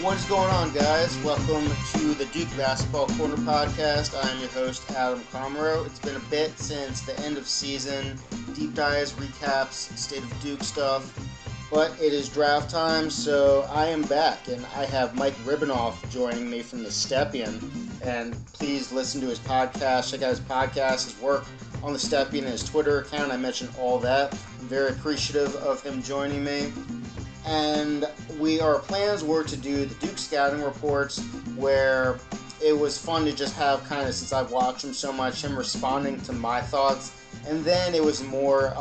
What is going on, guys? Welcome to the Duke Basketball Corner podcast. I am your host, Adam Comro. It's been a bit since the end of season, deep dives, recaps, state of Duke stuff, but it is draft time, so I am back, and I have Mike Gribanov joining me from the Stepien. And please listen to his podcast, check out his podcast, his work on the Stepien, and his Twitter account. I mentioned all that. I'm very appreciative of him joining me. And our plans were to do the Duke scouting reports, where it was fun to just have kind of, since I've watched him so much, him responding to my thoughts. And then it was more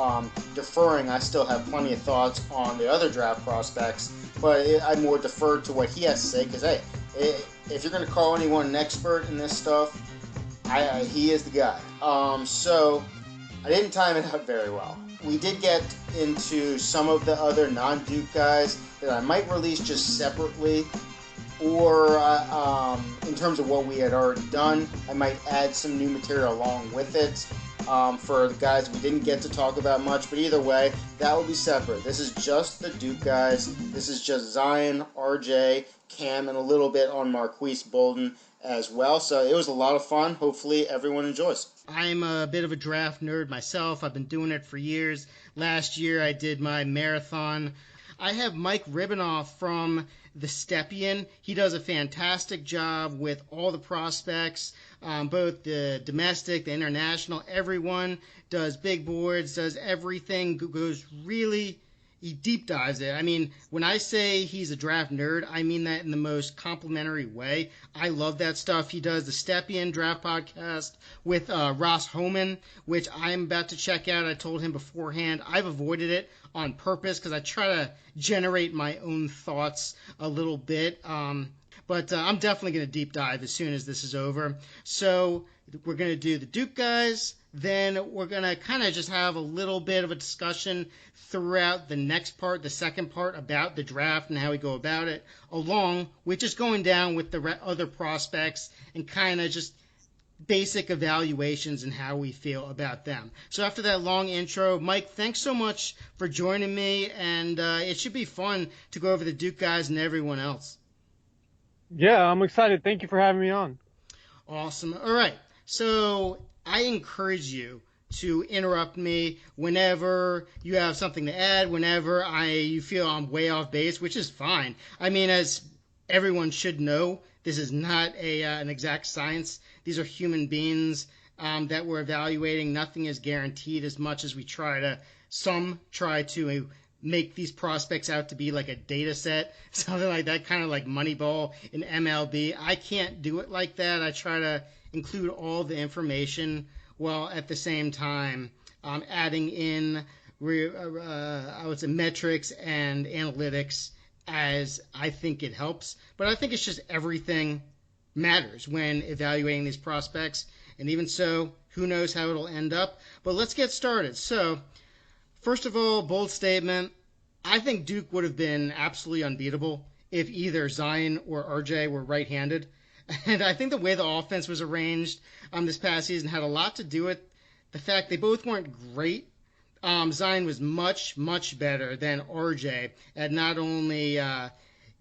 deferring. I still have plenty of thoughts on the other draft prospects, but I more deferred to what he has to say, because, hey, if you're going to call anyone an expert in this stuff, he is the guy. So I didn't time it out very well. We did get into some of the other non-Duke guys that I might release just separately, or in terms of what we had already done, I might add some new material along with it for the guys we didn't get to talk about much, but either way, that will be separate. This is just the Duke guys. This is just Zion, RJ, Cam, and a little bit on Marquise Bolden as well. So it was a lot of fun. Hopefully everyone enjoys. I'm a bit of a draft nerd myself. I've been doing it for years. Last year I did my marathon. I have Mike Gribanov from the Stepien. He does a fantastic job with all the prospects, both the domestic, the international. Everyone does big boards, does everything, goes really... He deep dives it. I mean, when I say he's a draft nerd, I mean that in the most complimentary way. I love that stuff. He does the Stepien draft podcast with Ross Homan, which I'm about to check out. I told him beforehand. I've avoided it on purpose because I try to generate my own thoughts a little bit. But I'm definitely going to deep dive as soon as this is over. So we're going to do the Duke guys. Then we're going to kind of just have a little bit of a discussion throughout the next part, the second part, about the draft and how we go about it, along with just going down with the other prospects and kind of just basic evaluations and how we feel about them. So after that long intro, Mike, thanks so much for joining me, and it should be fun to go over the Duke guys and everyone else. Yeah, I'm excited. Thank you for having me on. Awesome. All right. So I encourage you to interrupt me whenever you have something to add, whenever you feel I'm way off base, which is fine. I mean, as everyone should know, this is not an exact science. These are human beings that we're evaluating. Nothing is guaranteed, as much as some try to make these prospects out to be like a data set, something like that, kind of like Moneyball in MLB. I can't do it like that. I try to include all the information while at the same time adding in I would say metrics and analytics as I think it helps. But I think it's just everything matters when evaluating these prospects. And even so, who knows how it'll end up. But let's get started. So first of all, bold statement. I think Duke would have been absolutely unbeatable if either Zion or RJ were right-handed. And I think the way the offense was arranged this past season had a lot to do with the fact they both weren't great. Zion was much, much better than RJ at not only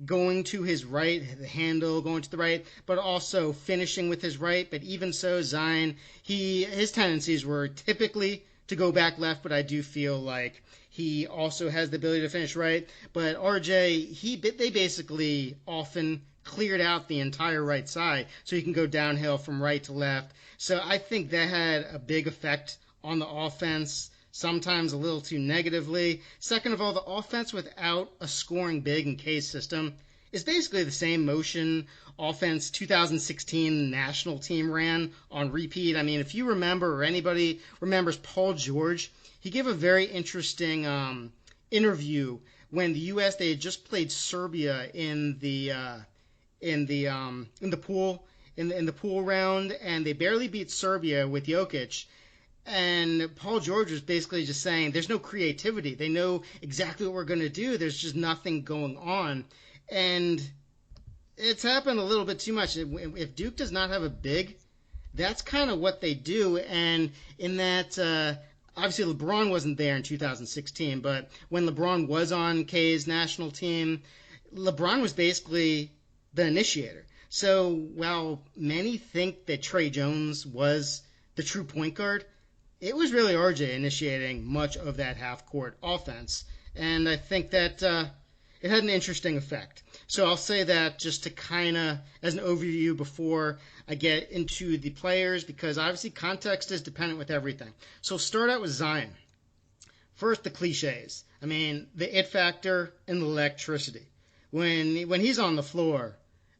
going to his right, the handle going to the right, but also finishing with his right. But even so, Zion, his tendencies were typically to go back left, but I do feel like he also has the ability to finish right. But RJ, they basically often cleared out the entire right side so he can go downhill from right to left. So I think that had a big effect on the offense, sometimes a little too negatively. Second of all, the offense without a scoring big and K's system is basically the same motion offense 2016 national team ran on repeat. I mean, if you remember, or anybody remembers Paul George, he gave a very interesting interview when the U.S. they had just played Serbia in the pool round, and they barely beat Serbia with Jokic. And Paul George was basically just saying there's no creativity. They know exactly what we're going to do. There's just nothing going on. And it's happened a little bit too much. If Duke does not have a big, that's kind of what they do. And in that, obviously LeBron wasn't there in 2016, but when LeBron was on K's national team, LeBron was basically the initiator. So while many think that Trey Jones was the true point guard, it was really RJ initiating much of that half-court offense. And I think that it had an interesting effect. So I'll say that just to kind of, as an overview before I get into the players, because obviously context is dependent with everything. So start out with Zion. First, the cliches. I mean, the it factor and the electricity. When he's on the floor,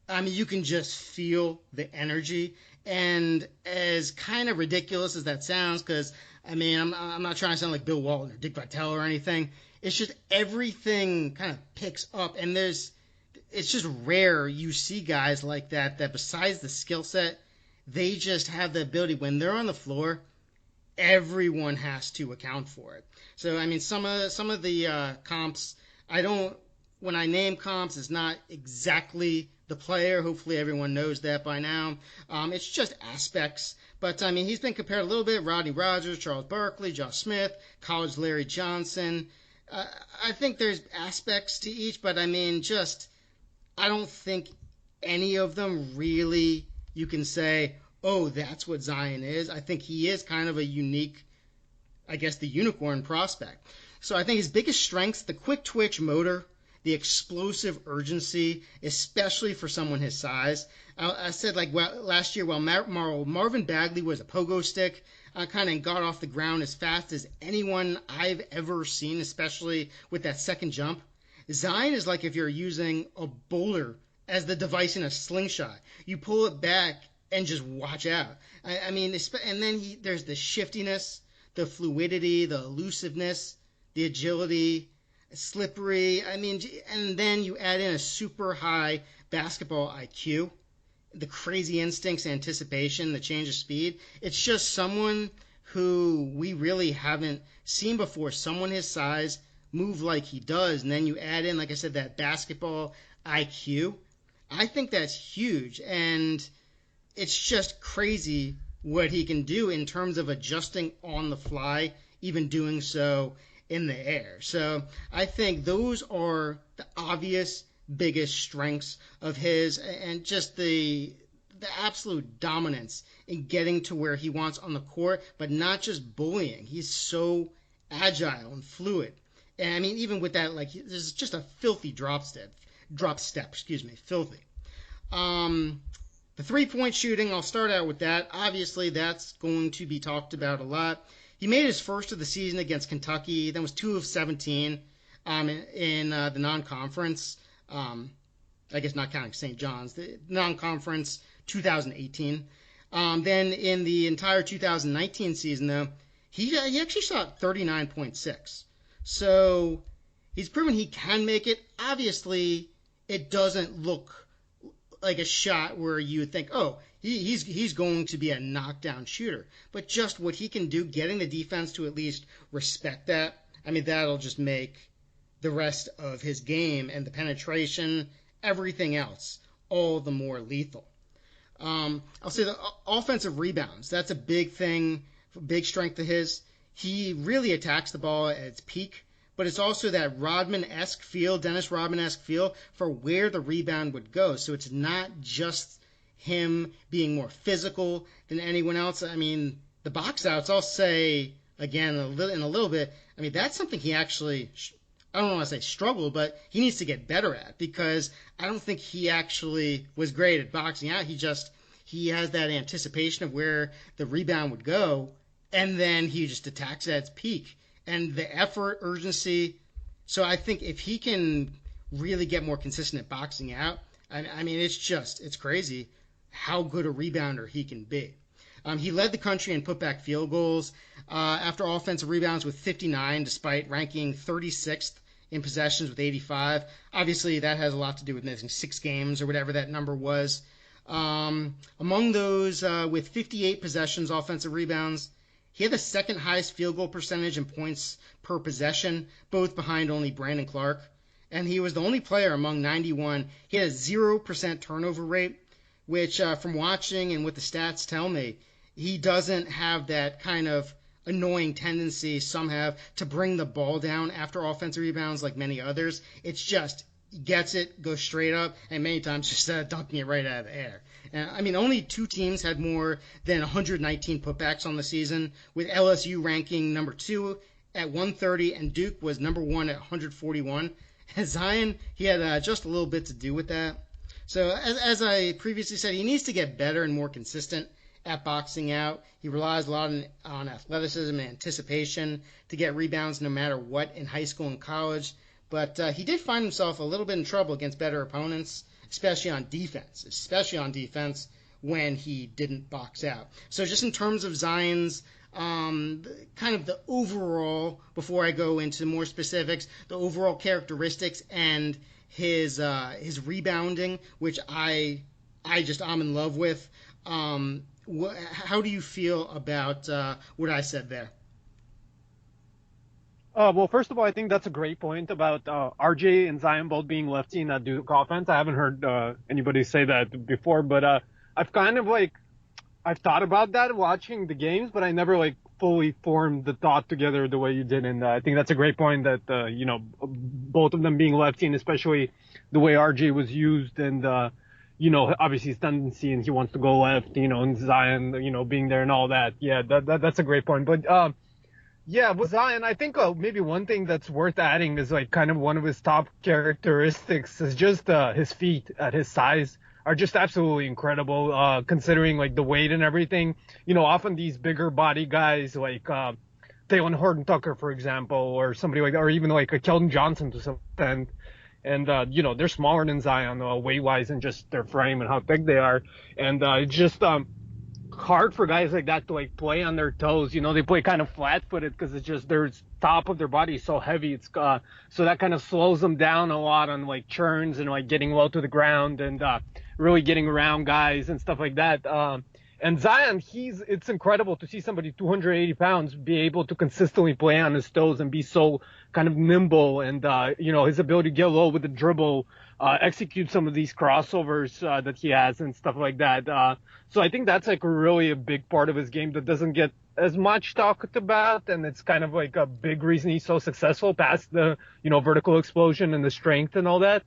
I mean, you can just feel the energy. And as kind of ridiculous as that sounds, because, I mean, I'm not trying to sound like Bill Walton or Dick Vitale or anything. It's just everything kind of picks up. And it's just rare you see guys like that besides the skill set, they just have the ability. When they're on the floor, everyone has to account for it. So, I mean, some of the comps, when I name comps, it's not exactly the player. Hopefully everyone knows that by now. It's just aspects. But, I mean, he's been compared a little bit. Rodney Rogers, Charles Barkley, Josh Smith, college Larry Johnson. I think there's aspects to each, but, I mean, I don't think any of them really you can say, oh, that's what Zion is. I think he is kind of a unique, I guess, the unicorn prospect. So I think his biggest strengths, the quick twitch motor, the explosive urgency, especially for someone his size. I said, like, last year, while Marvin Bagley was a pogo stick, kind of got off the ground as fast as anyone I've ever seen, especially with that second jump. Zion is like if you're using a bowler as the device in a slingshot. You pull it back and just watch out. I mean, and then there's the shiftiness, the fluidity, the elusiveness, the agility, slippery. I mean, and then you add in a super high basketball IQ, the crazy instincts, anticipation, the change of speed. It's just someone who we really haven't seen before, someone his size move like he does. And then you add in, like I said, that basketball IQ. I think that's huge. And it's just crazy what he can do in terms of adjusting on the fly, even doing so in the air. So I think those are the obvious biggest strengths of his, and just the absolute dominance in getting to where he wants on the court, but not just bullying. He's so agile and fluid. And I mean, even with that, like, there's just a filthy drop step, filthy. The three-point shooting, I'll start out with that. Obviously, that's going to be talked about a lot. He made his first of the season against Kentucky. Then was 2 of 17 in the non-conference. I guess not counting St. John's. The non-conference 2018. Then in the entire 2019 season, though, he actually shot 39.6. So he's proven he can make it. Obviously, it doesn't look like a shot where you would think, oh, he's going to be a knockdown shooter. But just what he can do, getting the defense to at least respect that, I mean, that'll just make the rest of his game and the penetration, everything else, all the more lethal. I'll say the offensive rebounds. That's a big thing, big strength of his. He really attacks the ball at its peak, but it's also that Rodman-esque feel, Dennis Rodman-esque feel for where the rebound would go. So it's not just him being more physical than anyone else. I mean, the box outs, I'll say, again, in a little bit, I mean, that's something he actually, I don't want to say struggled, but he needs to get better at, because I don't think he actually was great at boxing out. He has that anticipation of where the rebound would go, and then he just attacks at its peak. And the effort, urgency. So I think if he can really get more consistent at boxing out, I mean, it's crazy how good a rebounder he can be. He led the country in putback field goals after offensive rebounds with 59, despite ranking 36th in possessions with 85. Obviously, that has a lot to do with missing 6 games or whatever that number was. Among those with 58 possessions, offensive rebounds, he had the second highest field goal percentage and points per possession, both behind only Brandon Clark. And he was the only player among 91. He had a 0% turnover rate, which from watching and what the stats tell me, he doesn't have that kind of annoying tendency some have to bring the ball down after offensive rebounds like many others. It's just gets it, goes straight up, and many times just dunking it right out of the air. And, I mean, only two teams had more than 119 putbacks on the season, with LSU ranking number 2 at 130, and Duke was number 1 at 141. And Zion, he had just a little bit to do with that. So, as I previously said, he needs to get better and more consistent at boxing out. He relies a lot on athleticism and anticipation to get rebounds no matter what in high school and college. But he did find himself a little bit in trouble against better opponents, especially on defense when he didn't box out. So just in terms of Zion's kind of the overall, before I go into more specifics, the overall characteristics and his rebounding, which I'm in love with. How do you feel about what I said there? Well, first of all, I think that's a great point about RJ and Zion both being lefty in that Duke offense. I haven't heard anybody say that before, but I've kind of I've thought about that watching the games, but I never fully formed the thought together the way you did. And I think that's a great point that, both of them being lefty, and especially the way RJ was used, and, obviously his tendency and he wants to go left, and Zion, being there and all that. Yeah, that's a great point. But, yeah, with Zion, I think maybe one thing that's worth adding is kind of one of his top characteristics is just his feet at his size are just absolutely incredible, considering the weight and everything. Often these bigger body guys Taylor Horton Tucker, for example, or somebody like that, or even a Keldon Johnson to some extent. And, they're smaller than Zion weight-wise and just their frame and how big they are. And it's just hard for guys like that to play on their toes. They play kind of flat-footed because it's just their top of their body is so heavy. It's so that kind of slows them down a lot on churns and getting low to the ground and really getting around guys and stuff like that. And Zion, it's incredible to see somebody 280 pounds be able to consistently play on his toes and be so kind of nimble, and his ability to get low with the dribble, execute some of these crossovers that he has and stuff like that. So I think that's really a big part of his game that doesn't get as much talked about, and it's kind of a big reason he's so successful past the vertical explosion and the strength and all that.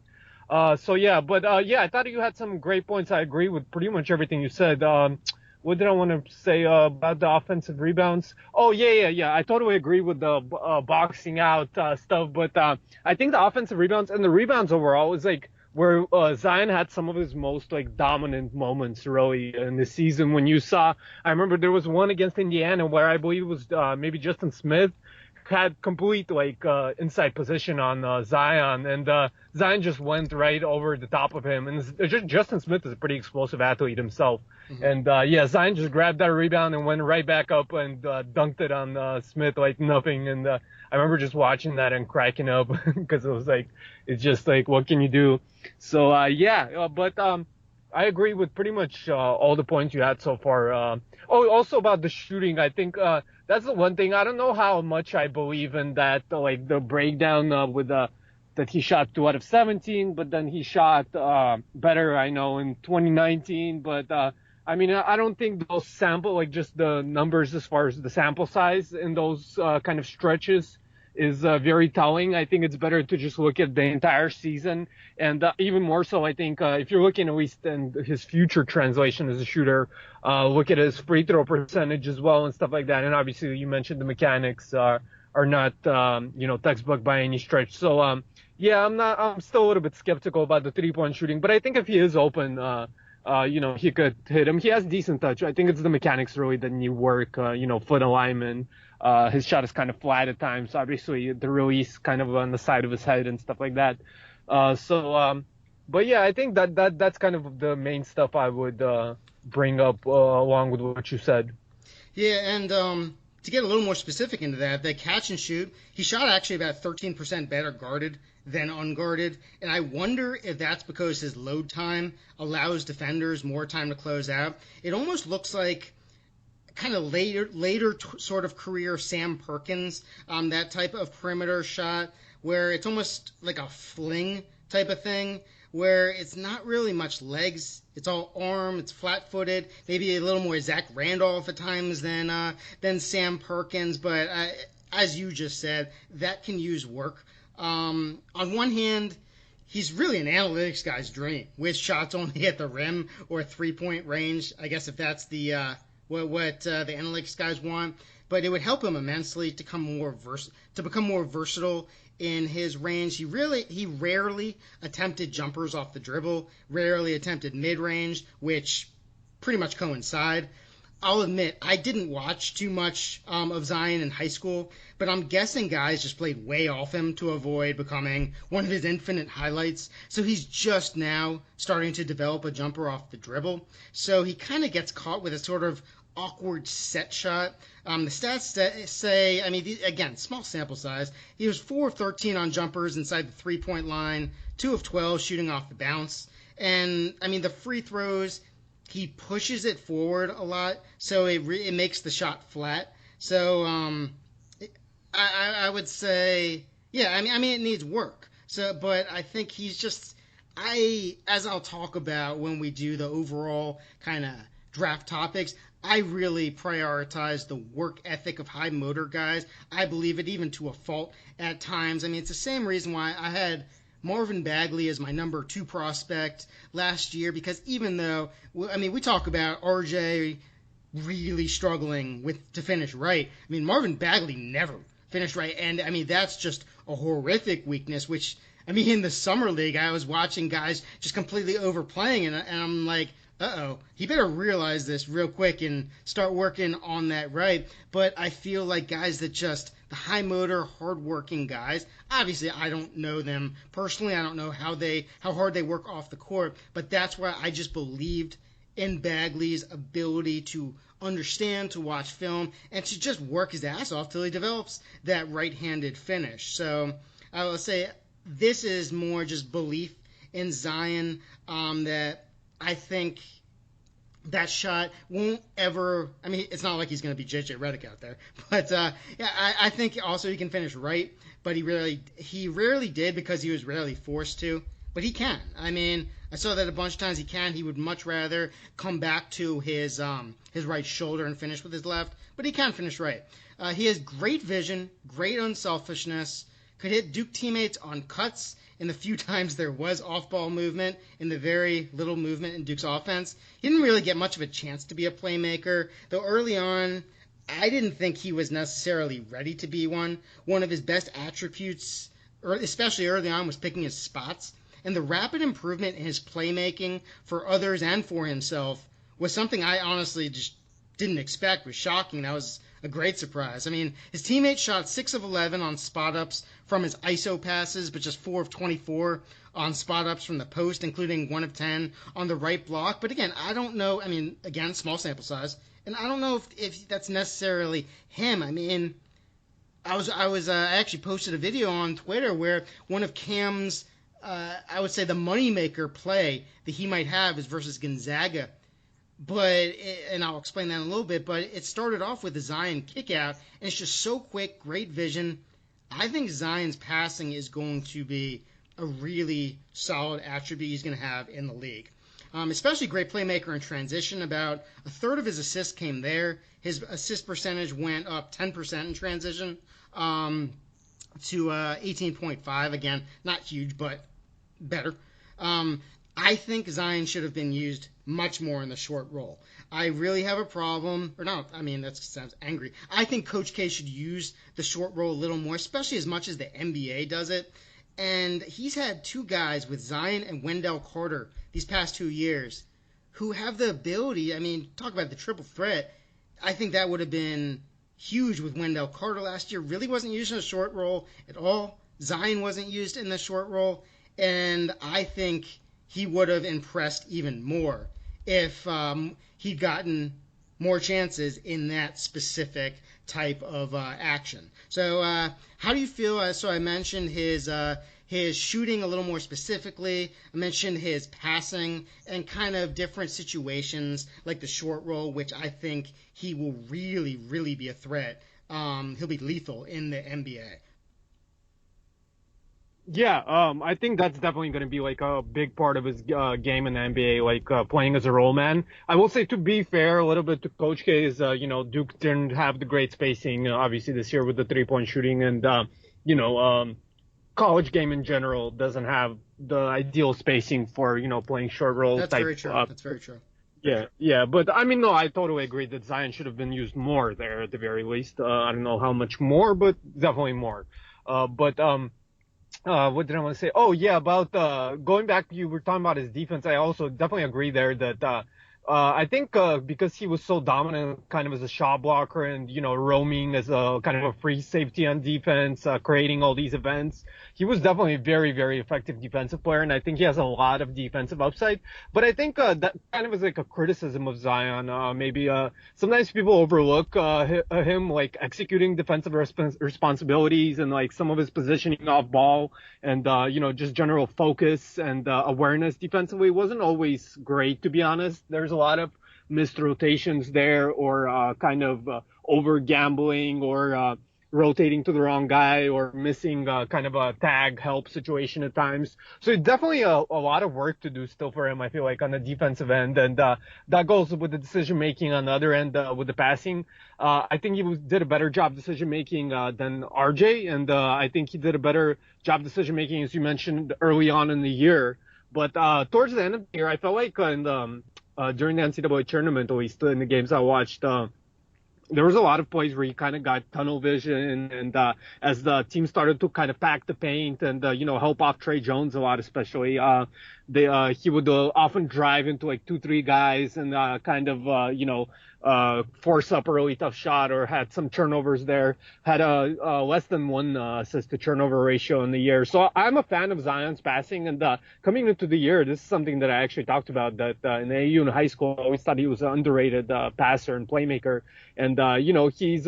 I thought you had some great points. I agree with pretty much everything you said. What did I want to say about the offensive rebounds? Oh, yeah. I totally agree with the boxing out stuff, but I think the offensive rebounds and the rebounds overall is where Zion had some of his most dominant moments really in the season. When you saw, I remember there was one against Indiana where I believe it was maybe Justin Smith had complete inside position on Zion, and Zion just went right over the top of him. And Justin Smith is a pretty explosive athlete himself. Mm-hmm. And Zion just grabbed that rebound and went right back up and dunked it on Smith like nothing. And I remember just watching that and cracking up because it was it's just what can you do? So but I agree with pretty much all the points you had so far. Also about the shooting, I think that's the one thing. I don't know how much I believe in that, the breakdown with that he shot 2 out of 17, but then he shot better, I know, in 2019. But I mean, I don't think those sample, just the numbers as far as the sample size in those kind of stretches is very telling. I think it's better to just look at the entire season, and even more so, I think if you're looking at least in his future translation as a shooter, look at his free throw percentage as well and stuff like that. And obviously, you mentioned the mechanics are not textbook by any stretch. So I'm still a little bit skeptical about the 3-point shooting, but I think if he is open, he could hit him. He has decent touch. I think it's the mechanics really that need work. Foot alignment. His shot is kind of flat at times. Obviously, the release kind of on the side of his head and stuff like that. But yeah, I think that's kind of the main stuff I would bring up along with what you said. Yeah, and to get a little more specific into that, the catch and shoot, he shot actually about 13% better guarded than unguarded, and I wonder if that's because his load time allows defenders more time to close out. It almost looks like kind of later sort of career Sam Perkins, that type of perimeter shot where it's almost like a fling type of thing, where it's not really much legs. It's all arm. It's flat-footed. Maybe a little more Zach Randolph at times than Sam Perkins. But as you just said, that can use work. On one hand, he's really an analytics guy's dream, with shots only at the rim or 3-point range. I guess if that's the what the analytics guys want, but it would help him immensely to become more versatile in his range. He rarely attempted jumpers off the dribble, rarely attempted mid-range, which pretty much coincide. I'll admit, I didn't watch too much of Zion in high school, but I'm guessing guys just played way off him to avoid becoming one of his infinite highlights. So he's just now starting to develop a jumper off the dribble. So he kind of gets caught with a sort of awkward set shot. The stats say, I mean, again, small sample size. He was 4 of 13 on jumpers inside the 3-point line, 2 of 12 shooting off the bounce. And, I mean, the free throws, he pushes it forward a lot, so it makes the shot flat. So I would say, yeah, I mean it needs work. So, but I think he's just, as I'll talk about when we do the overall kind of draft topics, I really prioritize the work ethic of high motor guys. I believe it even to a fault at times. I mean, it's the same reason why I had Marvin Bagley as my number 2 prospect last year, because even though, I mean, we talk about RJ really struggling to finish right. I mean, Marvin Bagley never finished right, and I mean, that's just a horrific weakness, which, I mean, in the summer league, I was watching guys just completely overplaying, and I'm like, he better realize this real quick and start working on that right. But I feel like guys that just, the high motor, hard-working guys, obviously I don't know them personally. I don't know how hard they work off the court, but that's why I just believed in Bagley's ability to understand, to watch film, and to just work his ass off till he develops that right-handed finish. So I will say this is more just belief in Zion, that I think that shot won't ever, I mean, it's not like he's going to be J.J. Redick out there, but yeah, I think also he can finish right, but he rarely did because he was rarely forced to, but he can. I mean, I saw that a bunch of times he can. He would much rather come back to his right shoulder and finish with his left, but he can finish right. He has great vision, great unselfishness, could hit Duke teammates on cuts in the few times there was off-ball movement, in the very little movement in Duke's offense. He didn't really get much of a chance to be a playmaker, though early on I didn't think he was necessarily ready to be one. One of his best attributes, especially early on, was picking his spots, and the rapid improvement in his playmaking for others and for himself was something I honestly just didn't expect. Was shocking. That was a great surprise. I mean, his teammates shot 6 of 11 on spot-ups from his ISO passes, but just 4 of 24 on spot-ups from the post, including 1 of 10 on the right block. But again, I don't know. I mean, again, small sample size, and I don't know if that's necessarily him. I mean, I actually posted a video on Twitter where one of Cam's, I would say the moneymaker play that he might have is versus Gonzaga. And I'll explain that in a little bit, but it started off with the Zion kick out, and it's just so quick, great vision. I think Zion's passing is going to be a really solid attribute he's going to have in the league. Especially great playmaker in transition. About a third of his assists came there. His assist percentage went up 10% in transition to 18.5. Again, not huge, but better. I think Zion should have been used much more in the short roll. I really have a problem, or not, I mean, that sounds angry. I think Coach K should use the short roll a little more, especially as much as the NBA does it. And he's had 2 guys with Zion and Wendell Carter these past 2 years who have the ability, I mean, talk about the triple threat. I think that would have been huge with Wendell Carter last year. Really wasn't used in the short roll at all. Zion wasn't used in the short roll. And I think he would have impressed even more if he'd gotten more chances in that specific type of action. So how do you feel? So I mentioned his shooting a little more specifically. I mentioned his passing and kind of different situations like the short roll, which I think he will really, really be a threat. He'll be lethal in the NBA. Yeah, I think that's definitely going to be like a big part of his game in the NBA, like playing as a role man. I will say, to be fair, a little bit to Coach K is, Duke didn't have the great spacing, obviously, this year with the 3-point shooting, and, college game in general doesn't have the ideal spacing for, playing short roll That's type. very true. That's very true. Yeah, but I mean, no, I totally agree that Zion should have been used more there at the very least. I don't know how much more, but definitely more. What did I want to say? Oh yeah, about going back, you were talking about his defense. I also definitely agree there that I think because he was so dominant, kind of as a shot blocker and roaming as a kind of a free safety on defense, creating all these events, he was definitely a very very effective defensive player, and I think he has a lot of defensive upside. But I think that kind of is like a criticism of Zion. Maybe sometimes people overlook him like executing defensive responsibilities and like some of his positioning off ball and just general focus and awareness defensively wasn't always great, to be honest. There's a lot of missed rotations there, or kind of over gambling, or rotating to the wrong guy, or missing kind of a tag help situation at times. So it's definitely a lot of work to do still for him, I feel like, on the defensive end. And that goes with the decision making on the other end with the passing. I think he did a better job decision making than RJ, and I think he did a better job decision making, as you mentioned, early on in the year. But towards the end of the year, I felt like during the NCAA tournament, at least in the games I watched, there was a lot of plays where he kind of got tunnel vision, and as the team started to kind of pack the paint and help off Trey Jones a lot, especially he would often drive into like 2-3 guys and kind of force up a really tough shot, or had some turnovers there. Had a less than 1 assist to turnover ratio in the year. So I'm a fan of Zion's passing, and coming into the year, this is something that I actually talked about, that in AAU in high school, I always thought he was an underrated passer and playmaker. And he's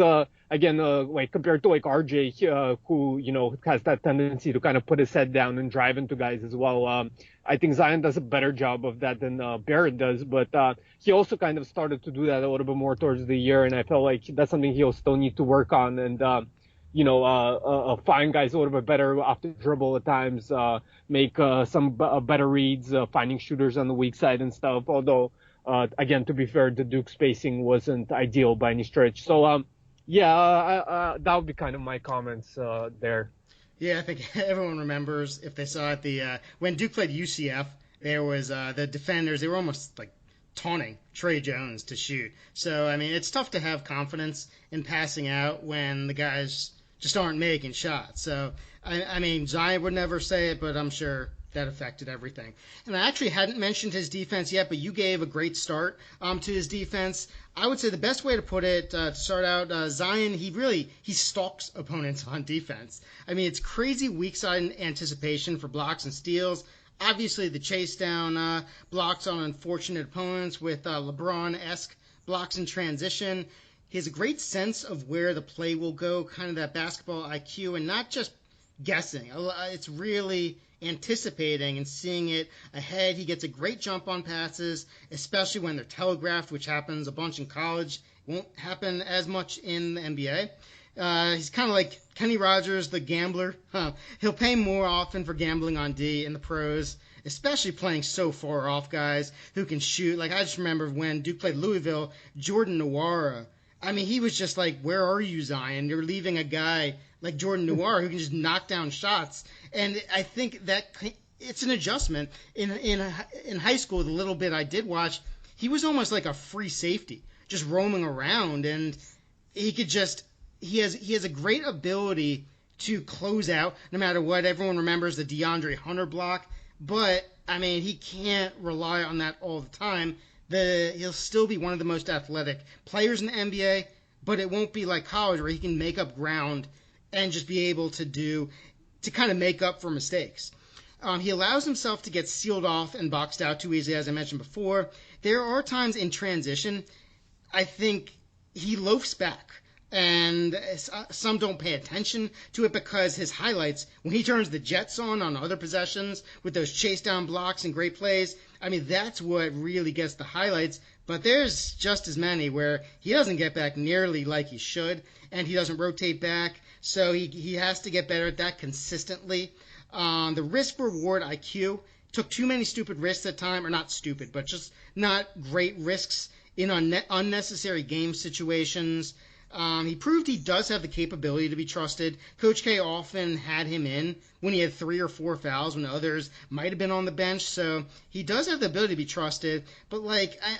again, like compared to like RJ, who has that tendency to kind of put his head down and drive into guys as well. I think Zion does a better job of that than Barrett does, but he also kind of started to do that a little bit more towards the year, and I felt like that's something he'll still need to work on, and find guys a little bit better off the dribble at times, make some better reads, finding shooters on the weak side and stuff. Although, again, to be fair, the Duke spacing wasn't ideal by any stretch. So, that would be kind of my comments there. Yeah, I think everyone remembers, if they saw it, when Duke played UCF, there was the defenders, they were almost like taunting Trey Jones to shoot. So, I mean, it's tough to have confidence in passing out when the guys just aren't making shots. So, I mean, Zion would never say it, but I'm sure that affected everything. And I actually hadn't mentioned his defense yet, but you gave a great start to his defense. I would say the best way to put it, to start out, Zion, he stalks opponents on defense. I mean, it's crazy weak side anticipation for blocks and steals. Obviously, the chase down blocks on unfortunate opponents with LeBron-esque blocks in transition. He has a great sense of where the play will go, kind of that basketball IQ, and not just guessing. It's really anticipating and seeing it ahead. He gets a great jump on passes, especially when they're telegraphed, which happens a bunch in college. It won't happen as much in the NBA. He's kind of like Kenny Rogers, the gambler. He'll pay more often for gambling on D in the pros, especially playing so far off guys who can shoot. Like, I just remember when Duke played Louisville, Jordan Nwora. I mean, he was just like, where are you, Zion? You're leaving a guy like Jordan Nwora who can just knock down shots. And I think that it's an adjustment. In high school, the little bit I did watch, he was almost like a free safety, just roaming around, and he has a great ability to close out no matter what. Everyone remembers the DeAndre Hunter block, but I mean, he can't rely on that all the time. He'll still be one of the most athletic players in the NBA, but it won't be like college where he can make up ground and just be able to kind of make up for mistakes. He allows himself to get sealed off and boxed out too easily, as I mentioned before. There are times in transition, I think he loafs back, and some don't pay attention to it because his highlights, when he turns the Jets on other possessions with those chase down blocks and great plays, I mean, that's what really gets the highlights. But there's just as many where he doesn't get back nearly like he should, and he doesn't rotate back. So he has to get better at that consistently. The risk-reward IQ, took too many stupid risks at time, or not stupid, but just not great risks in unnecessary game situations. He proved he does have the capability to be trusted. Coach K often had him in when he had 3 or 4 fouls when others might have been on the bench. So he does have the ability to be trusted. But,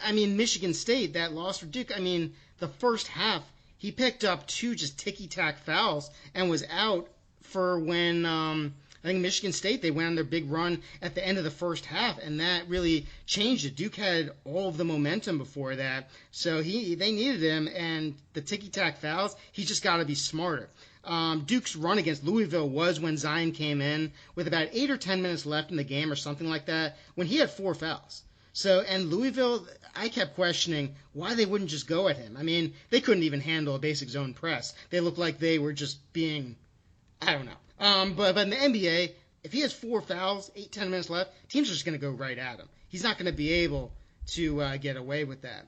I mean, Michigan State, that loss for Duke, I mean, the first half, he picked up 2 just ticky-tack fouls and was out for when I think Michigan State, they went on their big run at the end of the first half, and that really changed it. Duke had all of the momentum before that, so they needed him, and the ticky-tack fouls, he's just got to be smarter. Duke's run against Louisville was when Zion came in with about 8 or 10 minutes left in the game or something like that, when he had 4 fouls. So, and Louisville, I kept questioning why they wouldn't just go at him. I mean, they couldn't even handle a basic zone press. They looked like they were just being, I don't know. But in the NBA, if he has 4 fouls, 8, 10 minutes left, teams are just going to go right at him. He's not going to be able to get away with that.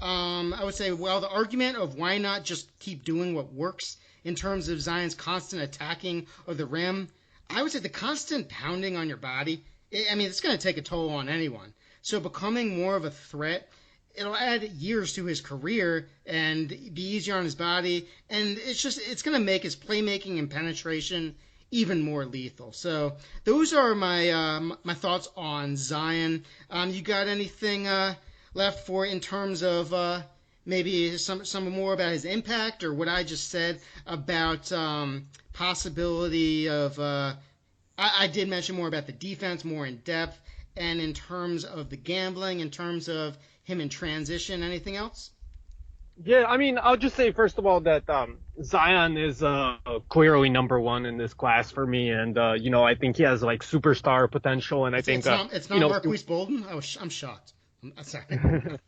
I would say, well, the argument of why not just keep doing what works in terms of Zion's constant attacking of the rim, I would say the constant pounding on your body, it's going to take a toll on anyone. So becoming more of a threat, it'll add years to his career and be easier on his body, and it's going to make his playmaking and penetration even more lethal. So those are my my thoughts on Zion. You got anything left for in terms of maybe some more about his impact, or what I just said about possibility of I did mention more about the defense, more in depth, and in terms of the gambling, in terms of him in transition. Anything else? Yeah, I mean, I'll just say first of all that Zion is clearly number 1 in this class for me, and I think he has like superstar potential, and I think it's not Marquise Bolden. I'm shocked. I'm sorry.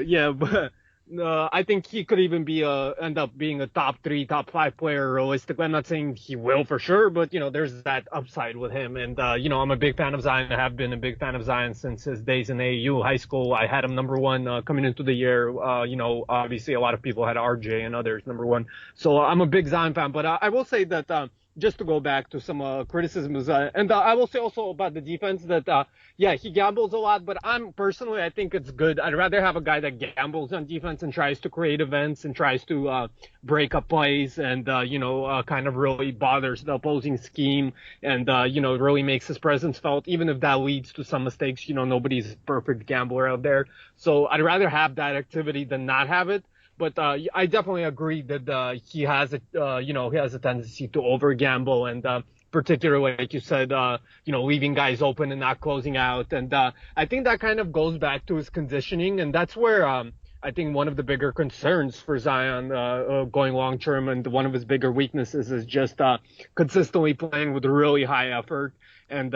Yeah, but I think he could even be end up being a top 3, top 5 player realistically. I'm not saying he will for sure, but there's that upside with him. And I'm a big fan of Zion. I have been a big fan of Zion since his days in AAU high school. I had him number 1 coming into the year. Obviously a lot of people had RJ and others number 1. So I'm a big Zion fan. But I will say that just to go back to some criticisms, and I will say also about the defense that he gambles a lot, but I think it's good. I'd rather have a guy that gambles on defense and tries to create events and tries to break up plays and kind of really bothers the opposing scheme and really makes his presence felt, even if that leads to some mistakes. Nobody's a perfect gambler out there, so I'd rather have that activity than not have it. But I definitely agree that he has a tendency to over gamble, and particularly, like you said, leaving guys open and not closing out. And I think that kind of goes back to his conditioning, and that's where I think one of the bigger concerns for Zion going long term, and one of his bigger weaknesses is just consistently playing with really high effort and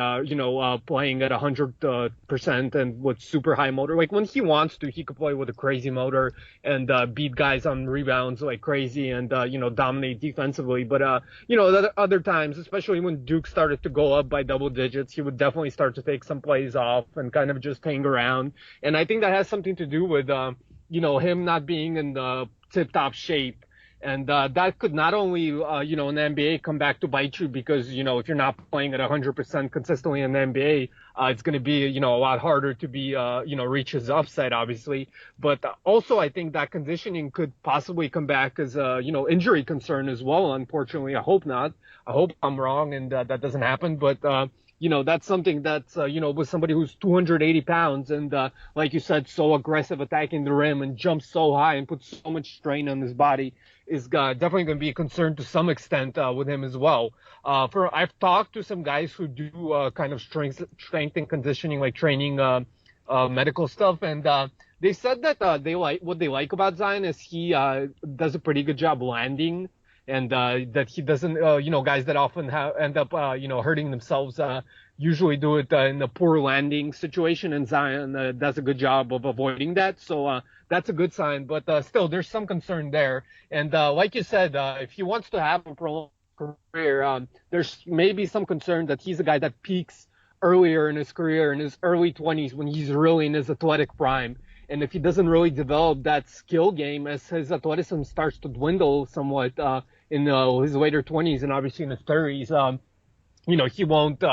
playing at 100% and with super high motor. Like when he wants to, he could play with a crazy motor and beat guys on rebounds like crazy and dominate defensively. But other times, especially when Duke started to go up by double digits, he would definitely start to take some plays off and kind of just hang around. And I think that has something to do with him not being in the tip-top shape. And that could not only, in the NBA come back to bite you because, if you're not playing at 100% consistently in the NBA, it's going to be, a lot harder to be, reach his upside, obviously. But also, I think that conditioning could possibly come back as a, injury concern as well. Unfortunately, I hope not. I hope I'm wrong and that doesn't happen. But, that's something that's, with somebody who's 280 pounds and, like you said, so aggressive attacking the rim and jumps so high and puts so much strain on his body is definitely going to be a concern to some extent with him as well. I've talked to some guys who do kind of strength and conditioning, like training medical stuff, and they said that what they like about Zion is he does a pretty good job landing. And that he doesn't, guys that often end up, hurting themselves, usually do it in a poor landing situation, and Zion does a good job of avoiding that. So that's a good sign. But still, there's some concern there. And like you said, if he wants to have a prolonged career, there's maybe some concern that he's a guy that peaks earlier in his career, in his early 20s, when he's really in his athletic prime. And if he doesn't really develop that skill game as his athleticism starts to dwindle somewhat in his later 20s and obviously in his 30s, he won't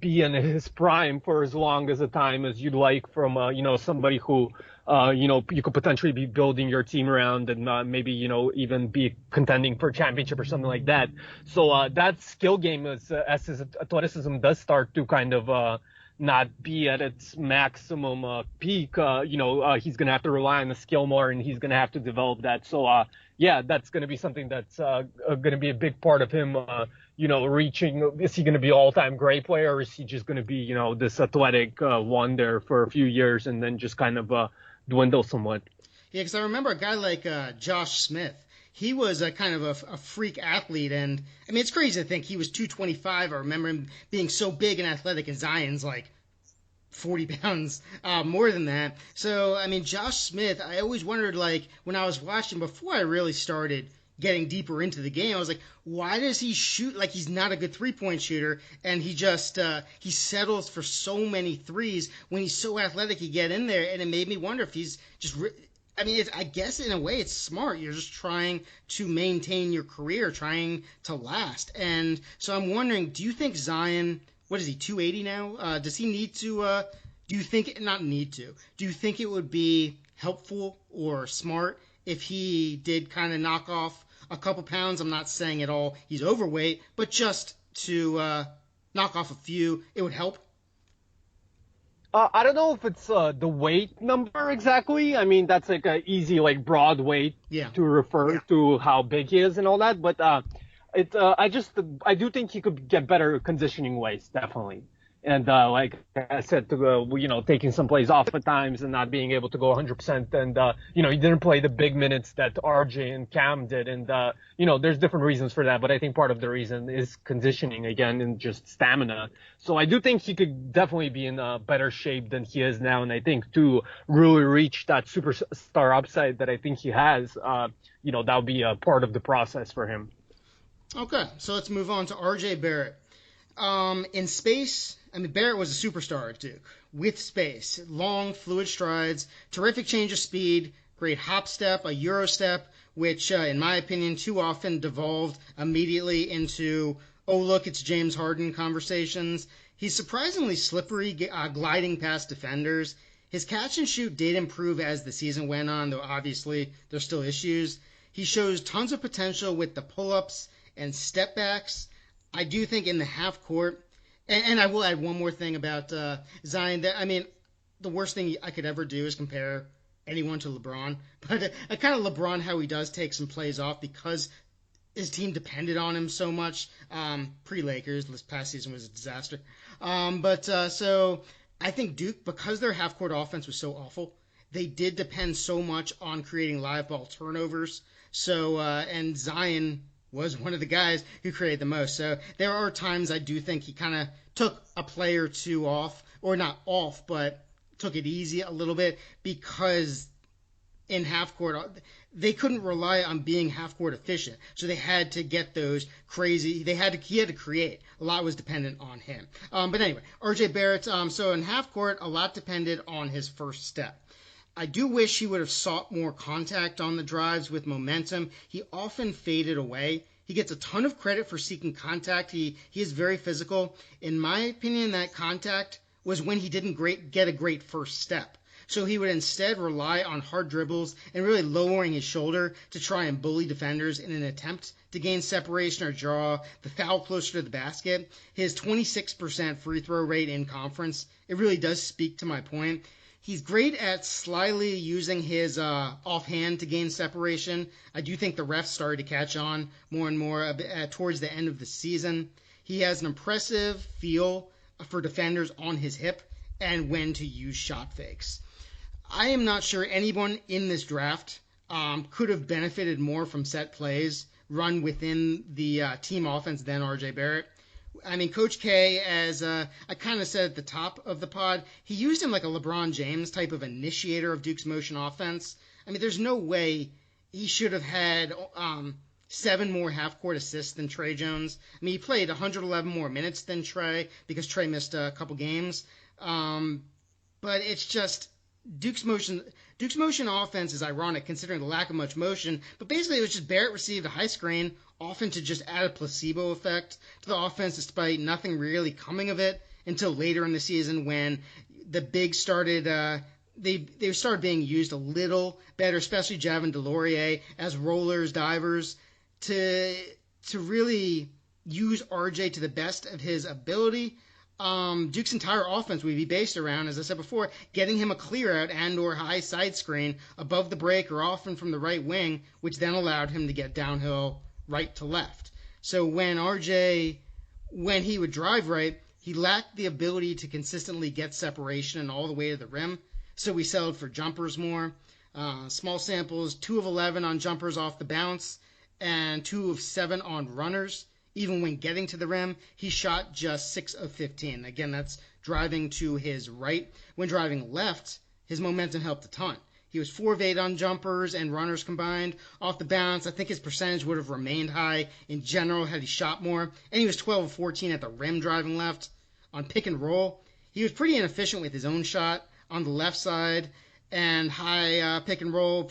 be in his prime for as long as a time as you'd like from, somebody who, you could potentially be building your team around and maybe, even be contending for a championship or something like that. So that skill game as his athleticism does start to kind of not be at its maximum peak, he's going to have to rely on the skill more and he's going to have to develop that. So, yeah, that's going to be something that's going to be a big part of him, reaching. Is he going to be all-time great player, or is he just going to be, this athletic wonder for a few years and then just kind of dwindle somewhat? Yeah, because I remember a guy like Josh Smith. He was a kind of a freak athlete, and I mean, it's crazy to think he was 225. I remember him being so big and athletic, and Zion's like 40 pounds more than that. So, I mean, Josh Smith, I always wondered, like, when I was watching before I really started getting deeper into the game, I was like, why does he shoot like he's not a good three-point shooter, and he just he settles for so many threes when he's so athletic? He get in there, and it made me wonder if he's just I mean, I guess in a way it's smart. You're just trying to maintain your career, trying to last. And so I'm wondering, do you think Zion, what is he, 280 now? Does he need to, do you think, not need to, do you think it would be helpful or smart if he did kind of knock off a couple pounds? I'm not saying at all he's overweight, but just to knock off a few, it would help. I don't know if it's the weight number exactly. I mean, that's like a easy, like broad weight to refer to how big he is and all that. But I do think he could get better conditioning ways, definitely. And like I said, taking some plays off at times and not being able to go 100%. And, he didn't play the big minutes that RJ and Cam did. And, there's different reasons for that. But I think part of the reason is conditioning again and just stamina. So I do think he could definitely be in a better shape than he is now. And I think to really reach that superstar upside that I think he has, that'll be a part of the process for him. Okay, so let's move on to RJ Barrett. In space, I mean, Barrett was a superstar at Duke. With space, long, fluid strides, terrific change of speed, great hop step, a Euro step, which, in my opinion, too often devolved immediately into, oh, look, it's James Harden conversations. He's surprisingly slippery, gliding past defenders. His catch and shoot did improve as the season went on, though obviously there's still issues. He shows tons of potential with the pull-ups and step backs. I do think in the half court, and I will add one more thing about Zion. That, I mean, the worst thing I could ever do is compare anyone to LeBron. But I kind of LeBron how he does take some plays off because his team depended on him so much. Pre-Lakers, this past season was a disaster. So I think Duke, because their half court offense was so awful, they did depend so much on creating live ball turnovers. So and Zion was one of the guys who created the most. So there are times I do think he kind of took a play or two off, or not off, but took it easy a little bit because in half court they couldn't rely on being half court efficient. So they had to get those crazy. He had to create. A lot was dependent on him. But anyway, RJ Barrett. So in half court, a lot depended on his first step. I do wish he would have sought more contact on the drives with momentum. He often faded away. He gets a ton of credit for seeking contact. He is very physical. In my opinion, that contact was when he didn't get a great first step. So he would instead rely on hard dribbles and really lowering his shoulder to try and bully defenders in an attempt to gain separation or draw the foul closer to the basket. His 26% free throw rate in conference, it really does speak to my point. He's great at slyly using his offhand to gain separation. I do think the refs started to catch on more and more towards the end of the season. He has an impressive feel for defenders on his hip and when to use shot fakes. I am not sure anyone in this draft could have benefited more from set plays run within the team offense than RJ Barrett. I mean, Coach K, as I kind of said at the top of the pod, he used him like a LeBron James type of initiator of Duke's motion offense. I mean, there's no way he should have had 7 more half-court assists than Trey Jones. I mean, he played 111 more minutes than Trey because Trey missed a couple games. But it's just Duke's motion offense is ironic considering the lack of much motion. But basically, it was just Barrett received a high screen, often to just add a placebo effect to the offense despite nothing really coming of it. until later in the season when the bigs started they started being used a little better, especially Javin Delorier as rollers, divers, to really use RJ to the best of his ability. Duke's entire offense would be based around, as I said before, getting him a clear out and or high side screen above the break or often from the right wing, which then allowed him to get downhill right to left. So when he would drive right, he lacked the ability to consistently get separation and all the way to the rim. So we settled for jumpers more. Small samples, 2 of 11 on jumpers off the bounce and 2 of 7 on runners. Even when getting to the rim, he shot just 6 of 15. Again, that's driving to his right. When driving left, his momentum helped a ton. He was 4 of 8 on jumpers and runners combined. Off the bounce, I think his percentage would have remained high in general had he shot more. And he was 12 of 14 at the rim driving left. On pick and roll, he was pretty inefficient with his own shot on the left side and high pick and roll.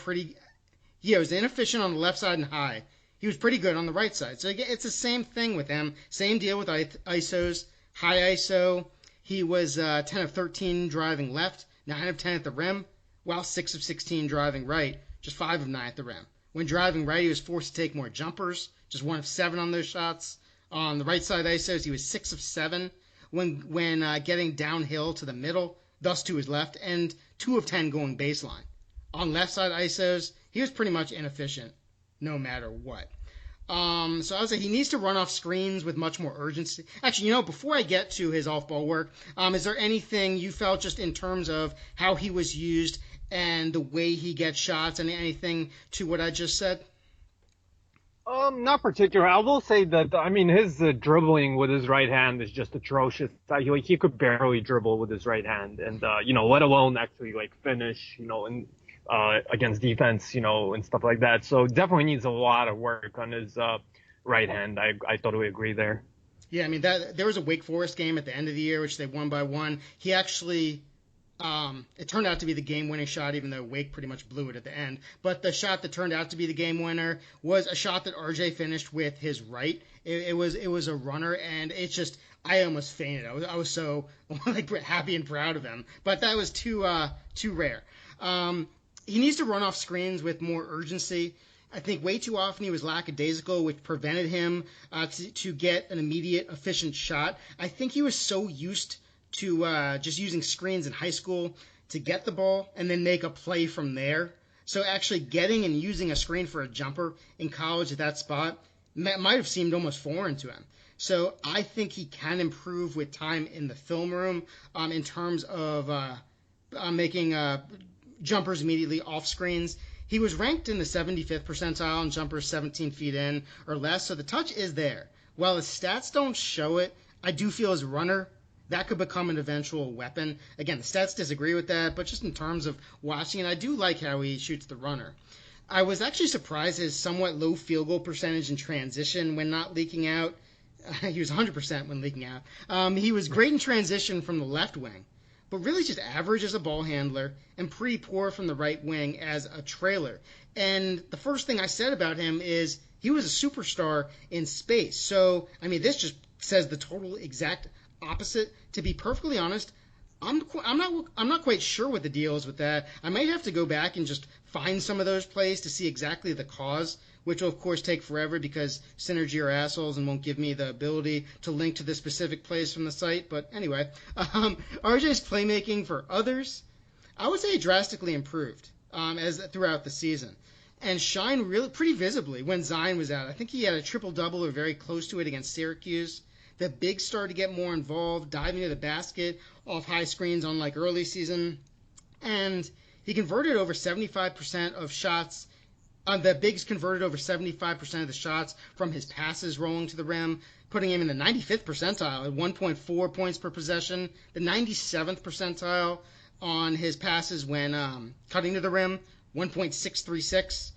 He was inefficient on the left side and high. He was pretty good on the right side. So it's the same thing with him. Same deal with ISOs. High ISO, he was 10 of 13 driving left, 9 of 10 at the rim, while 6 of 16 driving right, just 5 of 9 at the rim. When driving right, he was forced to take more jumpers, just 1 of 7 on those shots. On the right side ISOs, he was 6 of 7 when getting downhill to the middle, thus to his left, and 2 of 10 going baseline. On left side ISOs, he was pretty much inefficient no matter what. So I would say he needs to run off screens with much more urgency. Actually, before I get to his off-ball work, is there anything you felt just in terms of how he was used and the way he gets shots, and anything to what I just said? Not particular. I will say that, his dribbling with his right hand is just atrocious. He could barely dribble with his right hand, and let alone actually finish, against defense, and stuff like that. So definitely needs a lot of work on his right hand. I totally agree there. Yeah, there was a Wake Forest game at the end of the year, which they won by 1. He actually, it turned out to be the game-winning shot, even though Wake pretty much blew it at the end. But the shot that turned out to be the game winner was a shot that RJ finished with his right. It was a runner, and it's just, I almost fainted. I was so happy and proud of him. But that was too rare. He needs to run off screens with more urgency. I think way too often he was lackadaisical, which prevented him to get an immediate, efficient shot. I think he was so used to just using screens in high school to get the ball and then make a play from there. So actually getting and using a screen for a jumper in college at that spot might have seemed almost foreign to him. So I think he can improve with time in the film room in terms of making jumpers immediately off screens. He was ranked in the 75th percentile on jumpers 17 feet in or less, so the touch is there. While his stats don't show it, I do feel as a runner, that could become an eventual weapon. Again, the stats disagree with that, but just in terms of watching it, I do like how he shoots the runner. I was actually surprised at his somewhat low field goal percentage in transition when not leaking out. He was 100% when leaking out. He was great in transition from the left wing, but really just average as a ball handler and pretty poor from the right wing as a trailer. And the first thing I said about him is he was a superstar in space. So, this just says the total exact opposite. To be perfectly honest, I'm not quite sure what the deal is with that. I might have to go back and just find some of those plays to see exactly the cause, which will of course take forever because Synergy are assholes and won't give me the ability to link to the specific plays from the site. But anyway, RJ's playmaking for others, I would say drastically improved as throughout the season, and shined really pretty visibly when Zion was out. I think he had a triple-double or very close to it against Syracuse. The bigs started to get more involved, diving to the basket off high screens unlike early season, and he converted over 75% of shots. The bigs converted over 75% of the shots from his passes rolling to the rim, putting him in the 95th percentile at 1.4 points per possession, the 97th percentile on his passes when cutting to the rim, 1.636.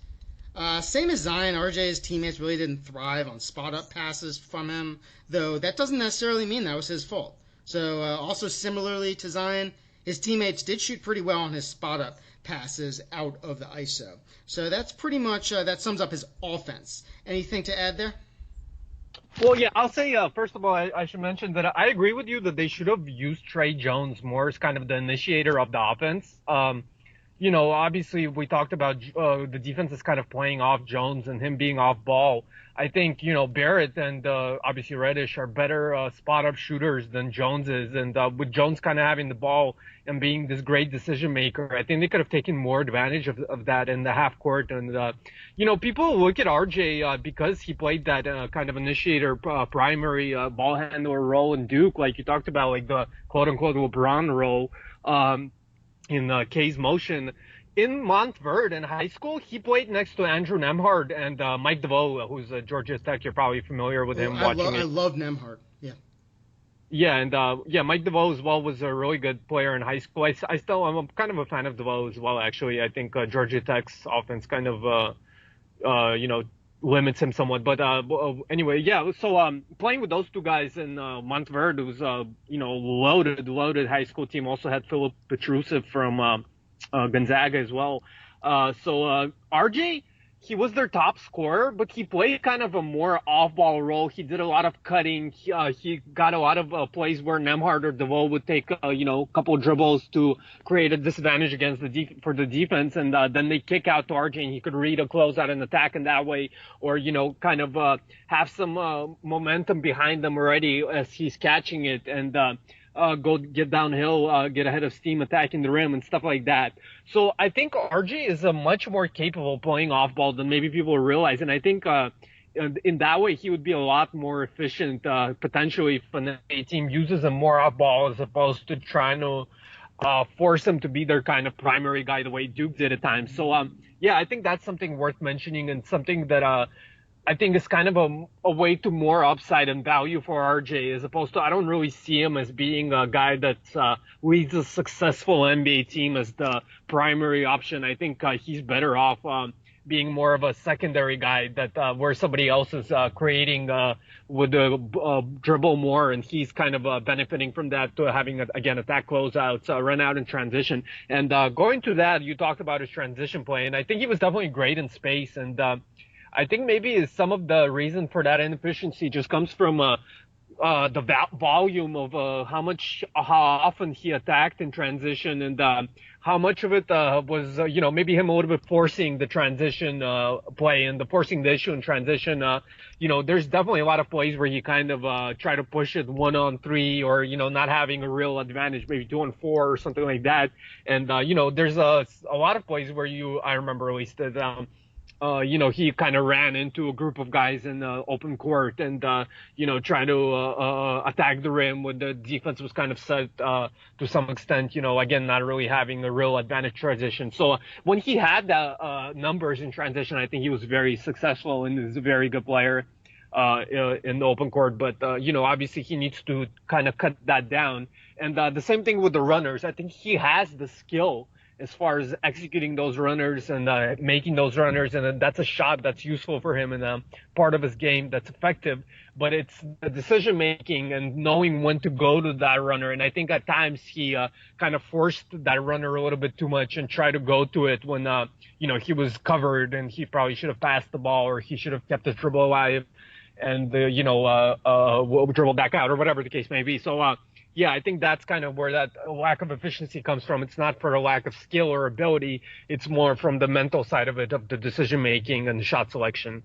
Same as Zion, RJ's teammates really didn't thrive on spot-up passes from him, though that doesn't necessarily mean that was his fault. So also similarly to Zion, his teammates did shoot pretty well on his spot-up passes out of the ISO. So that's pretty much, that sums up his offense. Anything to add there? Well, yeah, I'll say, first of all, I should mention that I agree with you that they should have used Trey Jones more as kind of the initiator of the offense. Obviously we talked about the defense is kind of playing off Jones and him being off ball. I think, Barrett and obviously Reddish are better spot up shooters than Jones is. And with Jones kind of having the ball and being this great decision maker, I think they could have taken more advantage of that in the half court. And, people look at RJ because he played that kind of initiator, primary ball handler role in Duke, like you talked about, like the quote unquote LeBron role. In K's motion. In Montverde in high school, he played next to Andrew Nemhard and Mike DeVoe, who's Georgia Tech. You're probably familiar with him watching it. I love Nemhard. Yeah. Yeah, and Mike DeVoe as well was a really good player in high school. I'm kind of a fan of DeVoe as well, actually. I think Georgia Tech's offense kind of, limits him somewhat. But anyway, yeah. So playing with those two guys in Montverde was loaded high school team. Also had Philip Petrusev from Gonzaga as well. RJ, he was their top scorer, but he played kind of a more off-ball role. He did a lot of cutting. He got a lot of plays where Nemhard or DeVoe would take, a couple dribbles to create a disadvantage against for the defense, and then they kick out to RJ, and he could read a closeout and attack in that way, or kind of have some momentum behind them already as he's catching it, and go get downhill, get ahead of steam, attacking the rim and stuff like that. So I think RJ is a much more capable playing off ball than maybe people realize. And I think, in that way, he would be a lot more efficient, potentially if an NBA team uses him more off ball as opposed to trying to, force him to be their kind of primary guy the way Duke did at times. So, I think that's something worth mentioning and something that, I think is kind of a way to more upside and value for RJ as opposed to, I don't really see him as being a guy that leads a successful NBA team as the primary option. I think he's better off being more of a secondary guy that where somebody else is creating would dribble more, and he's kind of benefiting from that to having again attack closeouts, run out in transition. And going to that, you talked about his transition play, and I think he was definitely great in space. And I think maybe some of the reason for that inefficiency just comes from the volume of how often he attacked in transition, and how much of it was maybe him a little bit forcing the transition play and forcing the issue in transition. There's definitely a lot of plays where you kind of try to push it 1-on-3 or not having a real advantage, maybe 2-on-4 or something like that. And there's a lot of plays where I remember at least that. He kind of ran into a group of guys in the open court and, trying to attack the rim when the defense was kind of set to some extent, again, not really having a real advantage transition. So when he had the numbers in transition, I think he was very successful and is a very good player in the open court. But, obviously he needs to kind of cut that down. And the same thing with the runners. I think he has the skill as far as executing those runners and making those runners, and that's a shot that's useful for him and part of his game that's effective. But it's the decision making and knowing when to go to that runner. And I think at times he kind of forced that runner a little bit too much and tried to go to it when he was covered and he probably should have passed the ball or he should have kept his dribble alive and dribble back out or whatever the case may be. So I think that's kind of where that lack of efficiency comes from. It's not for a lack of skill or ability. It's more from the mental side of it, of the decision making and the shot selection.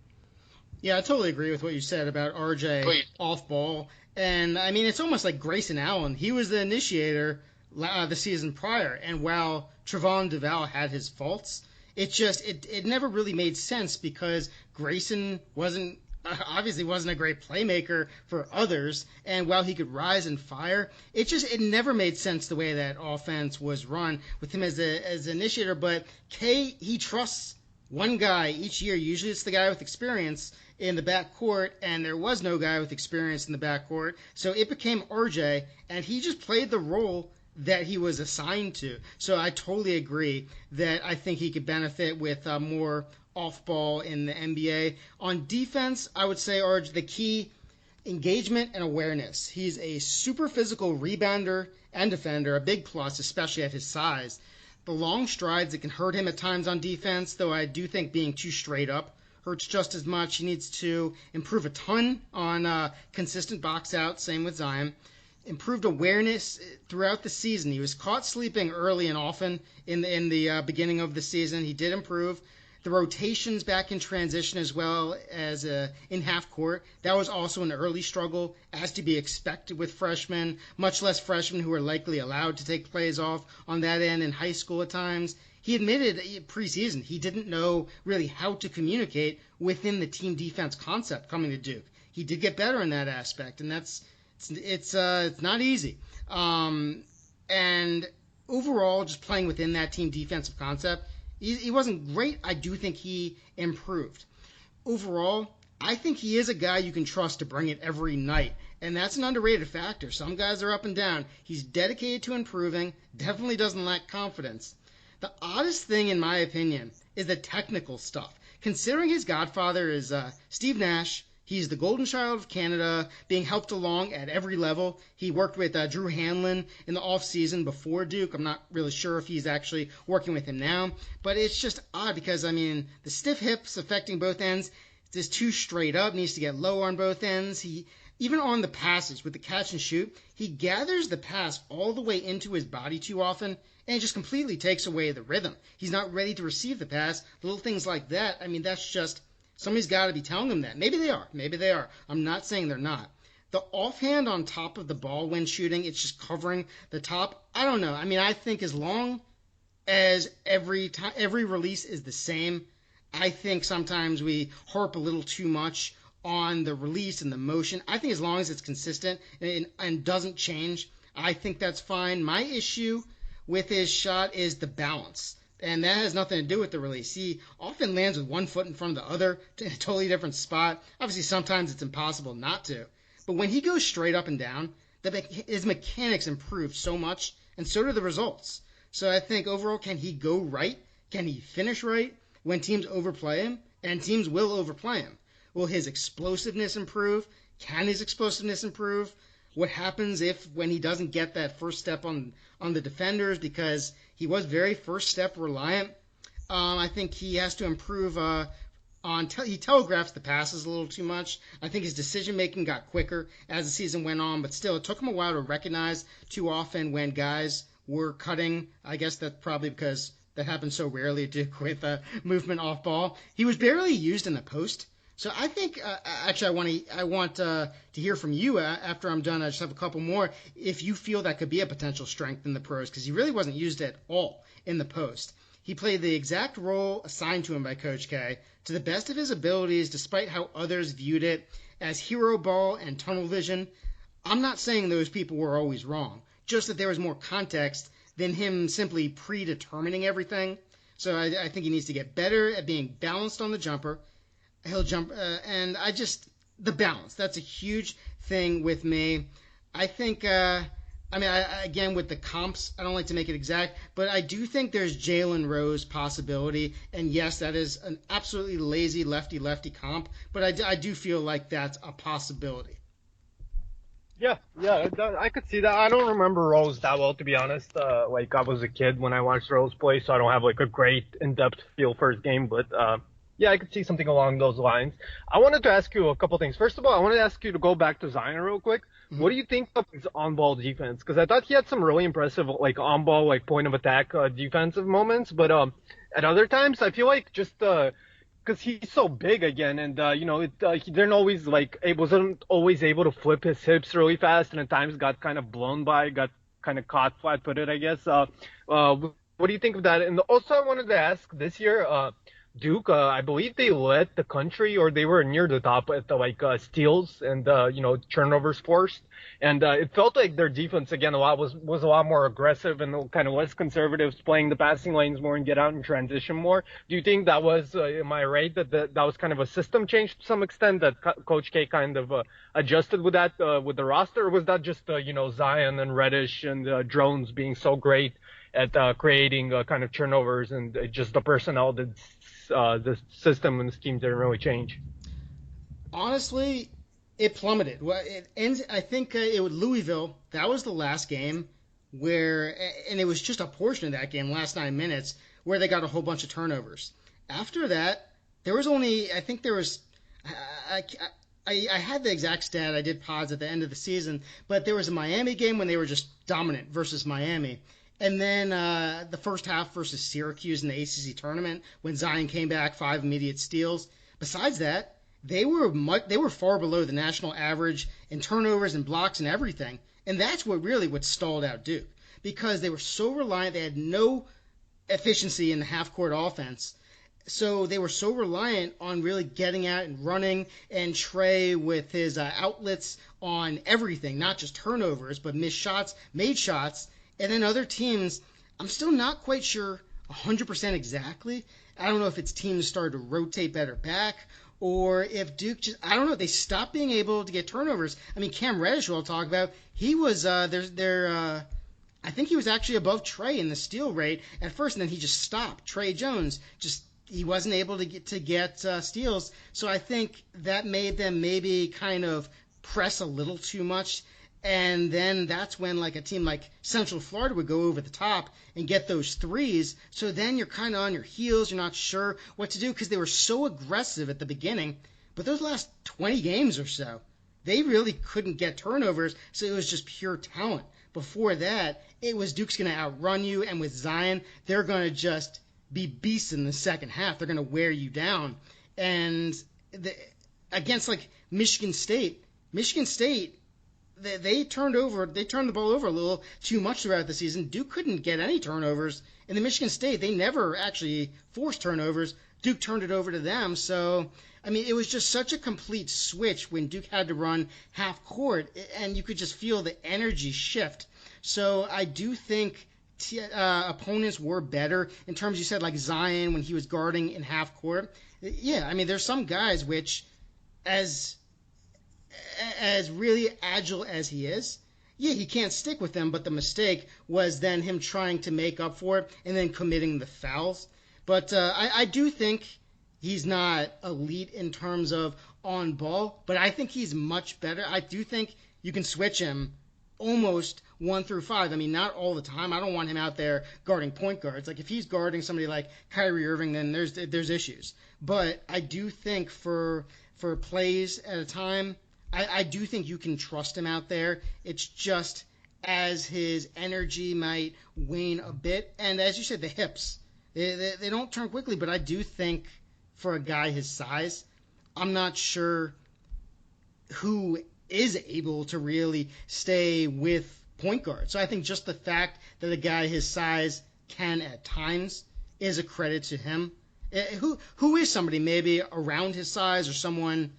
Yeah, I totally agree with what you said about RJ off ball. And I mean, it's almost like Grayson Allen. He was the initiator the season prior. And while Trevon Duval had his faults, it never really made sense because Grayson obviously wasn't a great playmaker for others, and while he could rise and fire, it never made sense the way that offense was run with him as an initiator. But he trusts one guy each year. Usually it's the guy with experience in the backcourt, and there was no guy with experience in the backcourt, so it became RJ, and he just played the role that he was assigned to. So I totally agree that I think he could benefit with more off ball in the NBA. On defense, I would say the key engagement and awareness. He's a super physical rebounder and defender, a big plus, especially at his size. The long strides, it can hurt him at times on defense, though I do think being too straight up hurts just as much. He needs to improve a ton on consistent box out. Same with Zion. Improved awareness throughout the season. He was caught sleeping early and often in the beginning of the season. He did improve. The rotations back in transition as well as in half court. That was also an early struggle, as to be expected with freshmen, much less freshmen who are likely allowed to take plays off on that end in high school at times. He admitted preseason he didn't know really how to communicate within the team defense concept coming to Duke. He did get better in that aspect, and it's not easy. And overall, just playing within that team defensive concept, he wasn't great. I do think he improved. Overall, I think he is a guy you can trust to bring it every night, and that's an underrated factor. Some guys are up and down. He's dedicated to improving, definitely doesn't lack confidence. The oddest thing, in my opinion, is the technical stuff. Considering his godfather is Steve Nash, he's the golden child of Canada, being helped along at every level. He worked with Drew Hanlon in the offseason before Duke. I'm not really sure if he's actually working with him now. But it's just odd because, the stiff hips affecting both ends, is too straight up, needs to get low on both ends. Even on the passes with the catch and shoot, he gathers the pass all the way into his body too often, and it just completely takes away the rhythm. He's not ready to receive the pass. Little things like that, that's just... Somebody's got to be telling them that. Maybe they are. I'm not saying they're not. The offhand on top of the ball when shooting, it's just covering the top. I don't know. I think as long as every release is the same, I think sometimes we harp a little too much on the release and the motion. I think as long as it's consistent and doesn't change, I think that's fine. My issue with his shot is the balance. And that has nothing to do with the release. He often lands with one foot in front of the other in a totally different spot. Obviously, sometimes it's impossible not to. But when he goes straight up and down, his mechanics improve so much, and so do the results. So I think overall, can he go right? Can he finish right when teams overplay him? And teams will overplay him. Will his explosiveness improve? Can his explosiveness improve? What happens when he doesn't get that first step on the defenders, because he was very first step reliant. I think he has to improve he telegraphs the passes a little too much. I think his decision making got quicker as the season went on, but still it took him a while to recognize too often when guys were cutting. I guess that's probably because that happens so rarely to Duke with movement off ball. He was barely used in the post. So I think, actually, I want to hear from you after I'm done. I just have a couple more. If you feel that could be a potential strength in the pros, because he really wasn't used at all in the post. He played the exact role assigned to him by Coach K to the best of his abilities, despite how others viewed it as hero ball and tunnel vision. I'm not saying those people were always wrong, just that there was more context than him simply predetermining everything. So I think he needs to get better at being balanced on the jumper. He'll jump, and the balance. That's a huge thing with me. I think, again, with the comps, I don't like to make it exact, but I do think there's Jalen Rose possibility, and yes, that is an absolutely lazy lefty-lefty comp, but I do feel like that's a possibility. Yeah, I could see that. I don't remember Rose that well, to be honest. I was a kid when I watched Rose play, so I don't have a great in-depth feel for his game, but yeah, I could see something along those lines. I wanted to ask you a couple things. First of all, I wanted to ask you to go back to Zion real quick. Mm-hmm. What do you think of his on-ball defense? Because I thought he had some really impressive, on-ball, point of attack defensive moments. But at other times, I feel like just because he's so big again, and he didn't always wasn't always able to flip his hips really fast, and at times got kind of blown by, got kind of caught flat-footed, I guess. What do you think of that? And also, I wanted to ask this year. Duke, I believe they led the country, or they were near the top at the steals and turnovers forced, and it felt like their defense again was a lot more aggressive and kind of less conservative, playing the passing lanes more and get out and transition more. Do you think that was, am I right, that was kind of a system change to some extent, that Coach K kind of adjusted with that with the roster, or was that just Zion and Reddish and Drones being so great at creating kind of turnovers, and just the personnel that the system and the scheme didn't really change? Honestly, it plummeted. Well, it ends. I think it was Louisville. That was the last game and it was just a portion of that game, last 9 minutes, where they got a whole bunch of turnovers. After that, There was only, I think there was, I had the exact stat. I did pods at the end of the season, but there was a Miami game when they were just dominant versus Miami. And then the first half versus Syracuse in the ACC tournament when Zion came back, 5 immediate steals. Besides that, they were far below the national average in turnovers and blocks and everything. And that's what stalled out Duke, because they were so reliant. They had no efficiency in the half court offense. So they were so reliant on really getting out and running, and Trey with his outlets on everything, not just turnovers, but missed shots, made shots. And then other teams, I'm still not quite sure 100% exactly. I don't know if it's teams started to rotate better back, or if Duke just, I don't know, they stopped being able to get turnovers. I mean, Cam Reddish, who I'll talk about, he was, I think he was actually above Trey in the steal rate at first, and then he just stopped. Trey Jones, he wasn't able to get steals. So I think that made them maybe kind of press a little too much. And then that's when like a team like Central Florida would go over the top and get those threes. So then you're kind of on your heels. You're not sure what to do because they were so aggressive at the beginning. But those last 20 games or so, they really couldn't get turnovers. So it was just pure talent. Before that, it was Duke's going to outrun you. And with Zion, they're going to just be beasts in the second half. They're going to wear you down. And against like Michigan State, they turned the ball over a little too much throughout the season. Duke couldn't get any turnovers. In the Michigan State, they never actually forced turnovers. Duke turned it over to them. So, I mean, it was just such a complete switch when Duke had to run half court, and you could just feel the energy shift. So I do think opponents were better in terms, you said, like Zion when he was guarding in half court. Yeah, I mean, there's some guys which, as really agile as he is, yeah, he can't stick with them, but the mistake was then him trying to make up for it and then committing the fouls. But I do think he's not elite in terms of on ball, but I think he's much better. I do think you can switch him almost 1 through 5. I mean, not all the time. I don't want him out there guarding point guards. Like if he's guarding somebody like Kyrie Irving, then there's issues. But I do think for plays at a time, I do think you can trust him out there. It's just as his energy might wane a bit. And as you said, the hips, they don't turn quickly. But I do think for a guy his size, I'm not sure who is able to really stay with point guard. So I think just the fact that a guy his size can at times is a credit to him. Who is somebody maybe around his size or someone,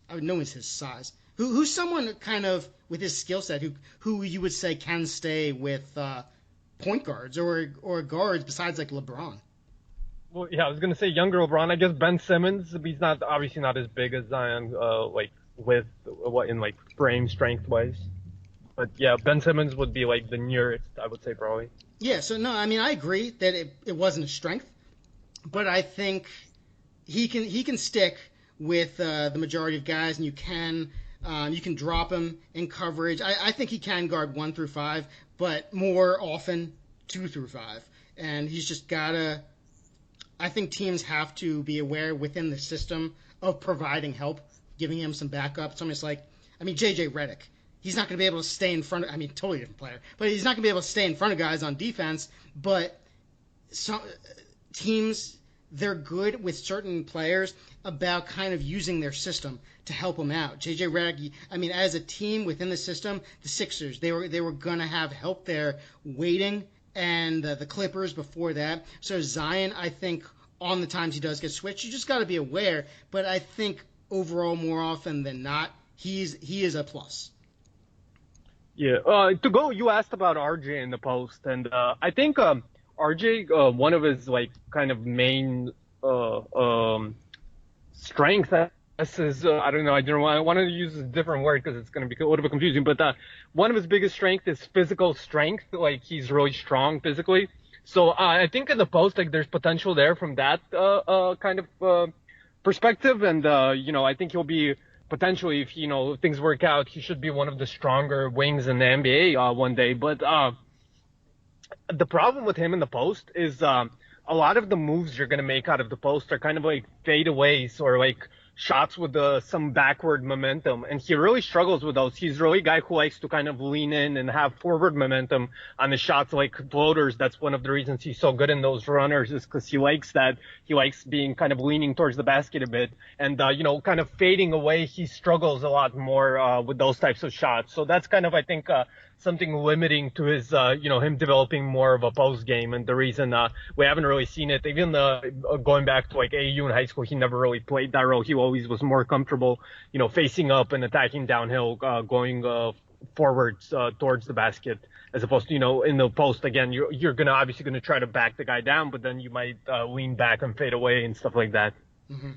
I would know is his size, who's someone kind of with his skill set who you would say can stay with point guards or guards besides like LeBron? Well, yeah, I was gonna say younger LeBron. I guess Ben Simmons. He's obviously not as big as Zion, like with what in like frame strength wise. But yeah, Ben Simmons would be like the nearest, I would say, probably. Yeah. So no, I mean I agree that it wasn't a strength, but I think he can stick with the majority of guys, and you can drop him in coverage. I think he can guard 1 through 5, but more often 2 through 5, and he's just gotta. I think teams have to be aware within the system of providing help, giving him some backup. Somebody's like, I mean, J.J. Redick. He's not going to be able to stay in front of, I mean, totally different player, but he's not going to be able to stay in front of guys on defense. But some teams, they're good with certain players about kind of using their system to help them out. J.J. Redick, I mean, as a team within the system, the Sixers, they were going to have help there waiting, and the Clippers before that. So Zion, I think, on the times he does get switched, you just got to be aware. But I think overall, more often than not, he is a plus. Yeah. To go, you asked about RJ in the post, and I think RJ, one of his like kind of main strengths is I don't know, I wanted to use a different word because it's going to be a little bit confusing, but one of his biggest strengths is physical strength. Like he's really strong physically. So I think in the post, like there's potential there from that kind of perspective, and I think he'll be potentially, if things work out, he should be one of the stronger wings in the NBA one day. But the problem with him in the post is a lot of the moves you're going to make out of the post are kind of like fadeaways or like shots with some backward momentum. And he really struggles with those. He's really a guy who likes to kind of lean in and have forward momentum on the shots like floaters. That's one of the reasons he's so good in those runners, is because he likes that. He likes being kind of leaning towards the basket a bit. And, kind of fading away, he struggles a lot more with those types of shots. So that's kind of, I think, something limiting to his, him developing more of a post game. And the reason we haven't really seen it, even going back to like AAU in high school, he never really played that role. He always was more comfortable, facing up and attacking downhill, going forwards towards the basket, as opposed to, in the post. Again, you're obviously going to try to back the guy down, but then you might lean back and fade away and stuff like that. Mm-hmm.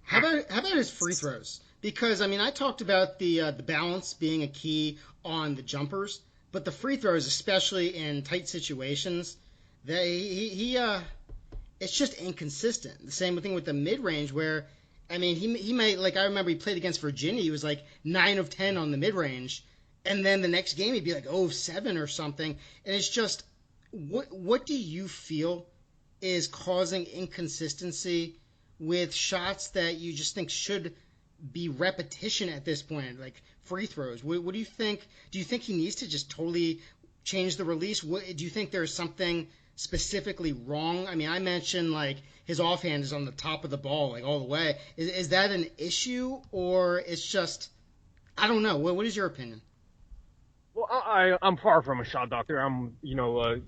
How about his free throws? Because, I talked about the balance being a key on the jumpers, but the free throws, especially in tight situations, it's just inconsistent. The same thing with the mid-range where, he might, like, I remember he played against Virginia, he was like 9 of 10 on the mid-range, and then the next game he'd be like 0 of 7 or something, and it's just, what do you feel is causing inconsistency with shots that you just think should be repetition at this point, like free throws? What do you think? Do you think he needs to just totally change the release? Do you think there's something specifically wrong? I mentioned like his offhand is on the top of the ball, like all the way. Is that an issue, or it's just, I don't know. What is your opinion? Well, I'm far from a shot doctor. I'm,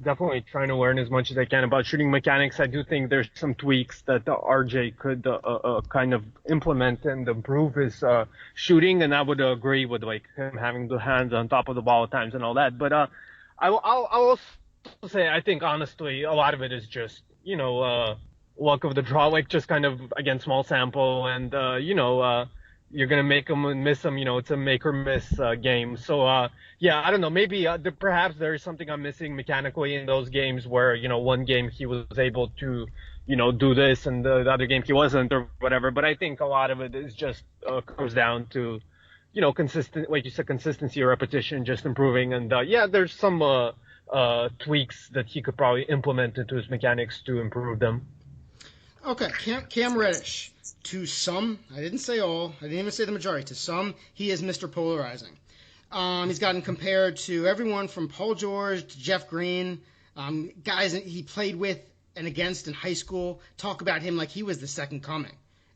definitely trying to learn as much as I can about shooting mechanics. I do think there's some tweaks that RJ could kind of implement and improve his shooting, and I would agree with like him having the hands on top of the ball at times and all that. But I'll also say I think honestly a lot of it is just luck of the draw, like just kind of again small sample, and you're going to make them and miss them. It's a make or miss game. So, I don't know. Maybe perhaps there's something I'm missing mechanically in those games where, one game he was able to, do this and the other game he wasn't or whatever. But I think a lot of it is just comes down to, consistent, like you said, consistency or repetition, just improving. And there's some tweaks that he could probably implement into his mechanics to improve them. Okay, Cam Reddish. To some, I didn't say all, I didn't even say the majority, to some, he is Mr. Polarizing. He's gotten compared to everyone from Paul George to Jeff Green, guys he played with and against in high school, talk about him like he was the second coming.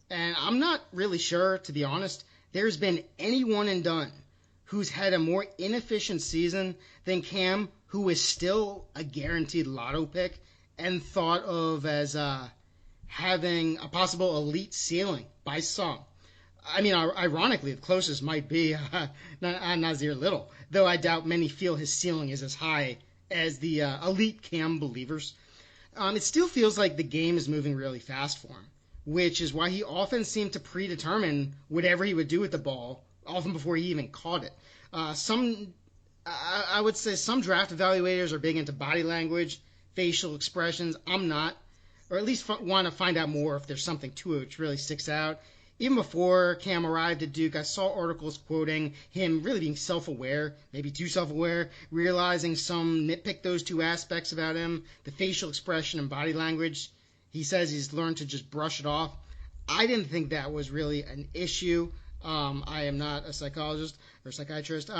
And I'm not really sure, to be honest, there's been any one and done who's had a more inefficient season than Cam, who is still a guaranteed lotto pick and thought of as having a possible elite ceiling by some. Ironically, the closest might be Nasir Little, though I doubt many feel his ceiling is as high as the elite Cam believers. It still feels like the game is moving really fast for him, which is why he often seemed to predetermine whatever he would do with the ball, often before he even caught it. I would say some draft evaluators are big into body language, facial expressions. I'm not. Or at least want to find out more if there's something to it which really sticks out. Even before Cam arrived at Duke, I saw articles quoting him really being self-aware, maybe too self-aware, realizing some nitpick those two aspects about him, the facial expression and body language. He says he's learned to just brush it off. I didn't think that was really an issue. I am not a psychologist or psychiatrist.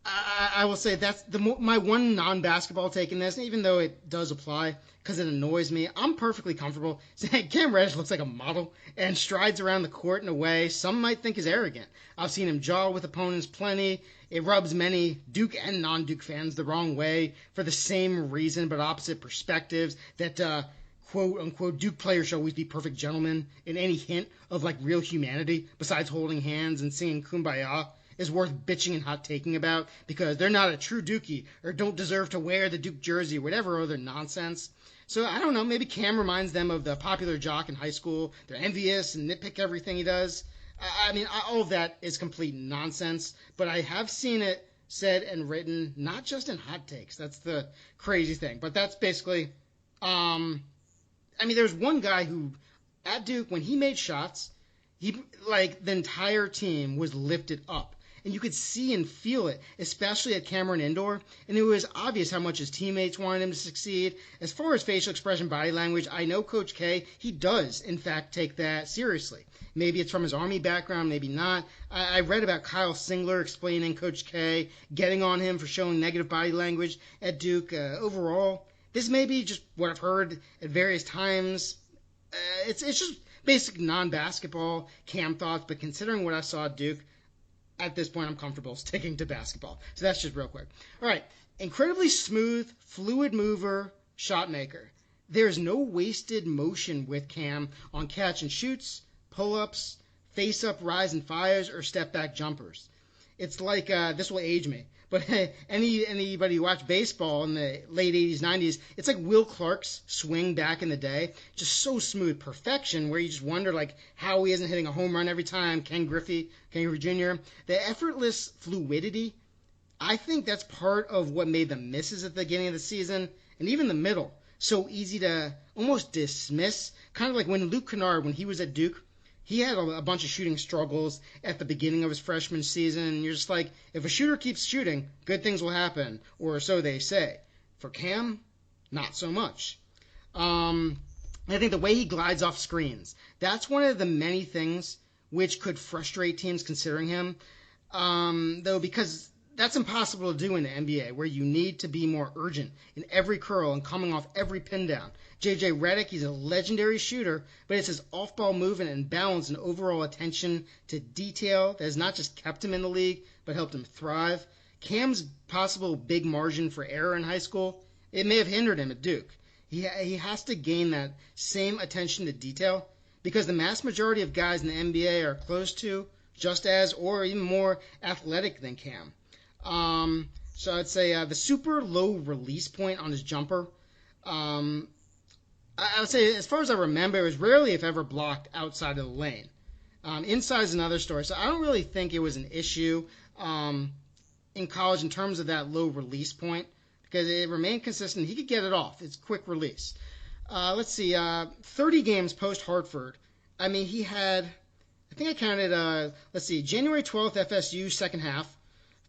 I will say that's my one non-basketball take in this, even though it does apply because it annoys me. I'm perfectly comfortable saying Cam Reddish looks like a model and strides around the court in a way some might think is arrogant. I've seen him jaw with opponents plenty. It rubs many Duke and non-Duke fans the wrong way for the same reason but opposite perspectives, that quote-unquote Duke players should always be perfect gentlemen, and any hint of like real humanity besides holding hands and singing Kumbaya is worth bitching and hot taking about because they're not a true Dookie or don't deserve to wear the Duke jersey or whatever other nonsense. So I don't know, maybe Cam reminds them of the popular jock in high school. They're envious and nitpick everything he does. All of that is complete nonsense, but I have seen it said and written, not just in hot takes. That's the crazy thing. But that's basically, there's one guy who, at Duke, when he made shots, the entire team was lifted up. and you could see and feel it, especially at Cameron Indoor. And it was obvious how much his teammates wanted him to succeed. As far as facial expression, body language, I know Coach K, he does, in fact, take that seriously. Maybe it's from his Army background, maybe not. I read about Kyle Singler explaining Coach K, getting on him for showing negative body language at Duke. Overall, this may be just what I've heard at various times. It's just basic non-basketball Cam thoughts, but considering what I saw at Duke, at this point I'm comfortable sticking to basketball. So that's just real quick. All right, incredibly smooth, fluid mover, shot maker. There's no wasted motion with Cam on catch and shoots, pull-ups, face-up rise and fires, or step-back jumpers. It's like, this will age me, but anybody who watched baseball in the late 80s, 90s, it's like Will Clark's swing back in the day. Just so smooth, perfection, where you just wonder like how he isn't hitting a home run every time. Ken Griffey Jr. The effortless fluidity, I think that's part of what made the misses at the beginning of the season and even the middle so easy to almost dismiss. Kind of like when Luke Kennard, when he was at Duke, he had a bunch of shooting struggles at the beginning of his freshman season, and you're just like, if a shooter keeps shooting, good things will happen, or so they say. For Cam, not so much. I think the way he glides off screens, that's one of the many things which could frustrate teams considering him, though, because that's impossible to do in the NBA, where you need to be more urgent in every curl and coming off every pin down. J.J. Redick, he's a legendary shooter, but it's his off-ball movement and balance and overall attention to detail that has not just kept him in the league, but helped him thrive. Cam's possible big margin for error in high school, it may have hindered him at Duke. He has to gain that same attention to detail because the mass majority of guys in the NBA are close to, just as, or even more athletic than Cam. So I'd say the super low release point on his jumper, I would say, as far as I remember, it was rarely, if ever, blocked outside of the lane. Inside is another story. So I don't really think it was an issue in college in terms of that low release point because it remained consistent. He could get it off. It's quick release. Let's see, 30 games post-Hartford. I mean, he had, I think I counted, January 12th, FSU, second half.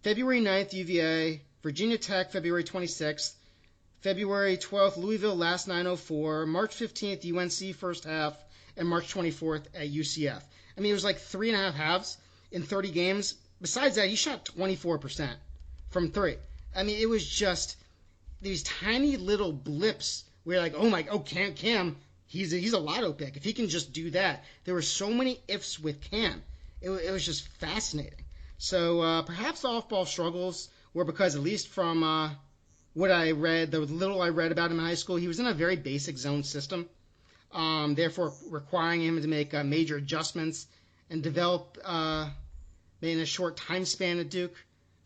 February 9th, UVA. Virginia Tech, February 26th. February 12th, Louisville, last 9:04. March 15th, UNC, first half. And March 24th at UCF. I mean, it was like 3.5 halves in 30 games. Besides that, he shot 24% from three. I mean, it was just these tiny little blips where you're like, Cam, he's a lotto pick. If he can just do that. There were so many ifs with Cam. It was just fascinating. So perhaps the off-ball struggles were because, at least from what I read, the little I read about him in high school, he was in a very basic zone system, therefore requiring him to make major adjustments and develop in a short time span at Duke.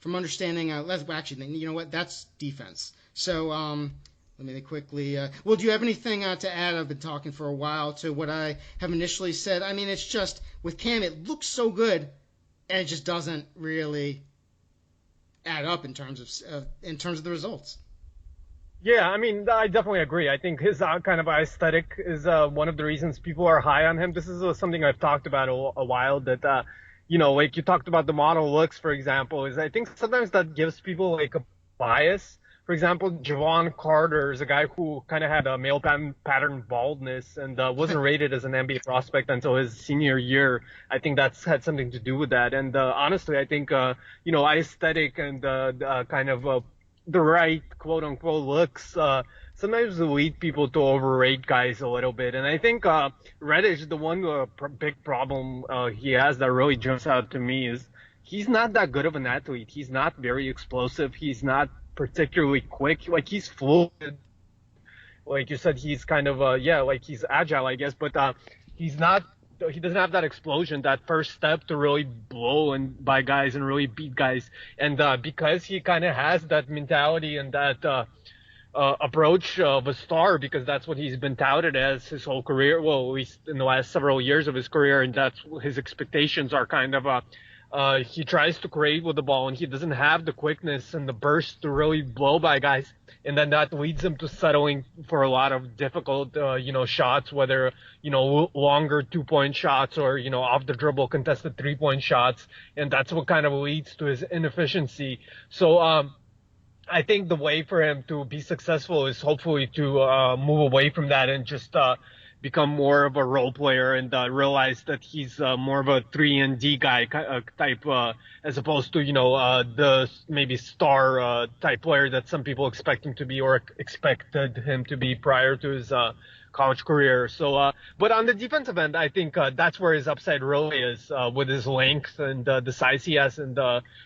From understanding, actually, you know what? That's defense. So let me quickly. Do you have anything to add? I've been talking for a while to what I have initially said. I mean, it's just with Cam, it looks so good, and it just doesn't really add up in terms of the results. Yeah, I mean, I definitely agree. I think his kind of aesthetic is one of the reasons people are high on him. This is something I've talked about a while, that like you talked about the model looks, for example, is I think sometimes that gives people like a bias. For example, Javon Carter is a guy who kind of had a male pattern baldness and wasn't rated as an NBA prospect until his senior year. I think that's had something to do with that. And honestly, I think, aesthetic and kind of the right quote-unquote looks sometimes lead people to overrate guys a little bit. And I think Reddish, the one big problem he has that really jumps out to me is he's not that good of an athlete. He's not very explosive. He's not particularly quick. Like, he's fluid. Like you said, he's kind of, he's agile, I guess, but he doesn't have that explosion, that first step to really blow by guys and really beat guys. And because he kind of has that mentality and that approach of a star, because that's what he's been touted as his whole career, well, at least in the last several years of his career, and that's his expectations are kind of He tries to create with the ball, and he doesn't have the quickness and the burst to really blow by guys. And then that leads him to settling for a lot of difficult, shots, whether, longer 2-point shots or, off the dribble contested 3-point shots. And that's what kind of leads to his inefficiency. So, I think the way for him to be successful is hopefully to move away from that and just become more of a role player and realize that he's more of a 3-and-D guy type as opposed to, the maybe star type player that some people expect him to be or expected him to be prior to his college career. So, but on the defensive end, I think that's where his upside really is with his length and the size he has and,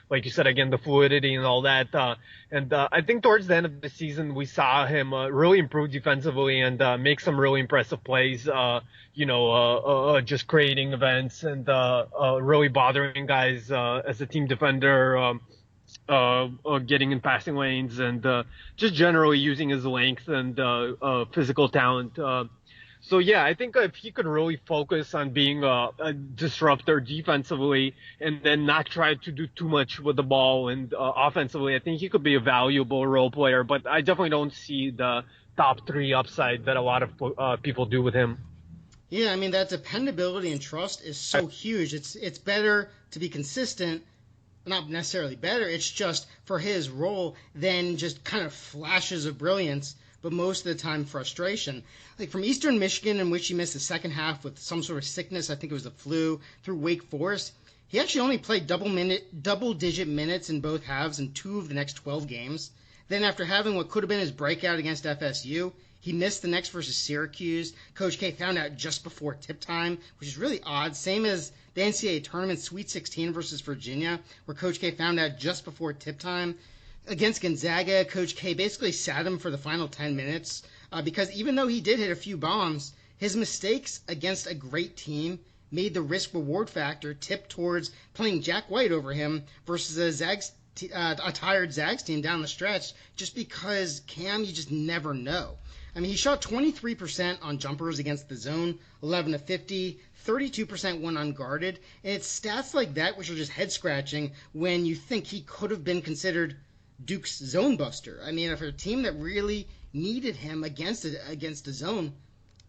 like you said, again, the fluidity and all that. And I think towards the end of the season, we saw him really improve defensively and make some really impressive plays, just creating events and really bothering guys as a team defender, getting in passing lanes and just generally using his length and physical talent. So, yeah, I think if he could really focus on being a disruptor defensively and then not try to do too much with the ball and offensively, I think he could be a valuable role player. But I definitely don't see the top 3 upside that a lot of people do with him. Yeah, I mean, that dependability and trust is so huge. It's better to be consistent, not necessarily better, it's just for his role than just kind of flashes of brilliance, but most of the time frustration. Like from Eastern Michigan, in which he missed the second half with some sort of sickness, I think it was the flu, through Wake Forest, he actually only played double-digit minutes in both halves in 2 of the next 12 games. Then after having what could have been his breakout against FSU, he missed the next versus Syracuse. Coach K found out just before tip time, which is really odd. Same as the NCAA tournament Sweet 16 versus Virginia, where Coach K found out just before tip time. Against Gonzaga, Coach K basically sat him for the final 10 minutes because even though he did hit a few bombs, his mistakes against a great team made the risk-reward factor tip towards playing Jack White over him versus a tired Zags team down the stretch just because Cam, you just never know. I mean, he shot 23% on jumpers against the zone, 11 of 50, 32% when unguarded. And it's stats like that which are just head-scratching when you think he could have been considered Duke's zone buster. I mean, for a team that really needed him against the zone,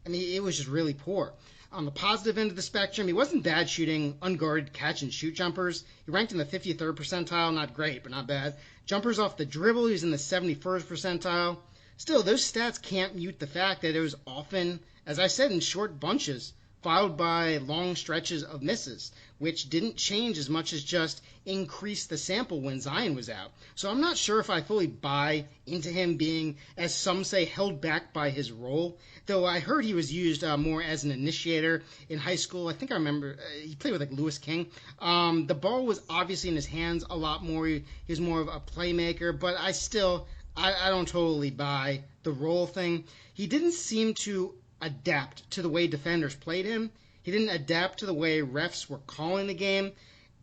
I mean, it was just really poor. On the positive end of the spectrum, he wasn't bad shooting unguarded catch-and-shoot jumpers. He ranked in the 53rd percentile, not great, but not bad. Jumpers off the dribble, he was in the 71st percentile. Still, those stats can't mute the fact that it was often, as I said, in short bunches, followed by long stretches of misses, which didn't change as much as just increase the sample when Zion was out. So I'm not sure if I fully buy into him being, as some say, held back by his role, though I heard he was used more as an initiator in high school. I think I remember he played with like Lewis King. The ball was obviously in his hands a lot more. He was more of a playmaker, but I don't totally buy the role thing. He didn't seem to adapt to the way defenders played him. He didn't adapt to the way refs were calling the game.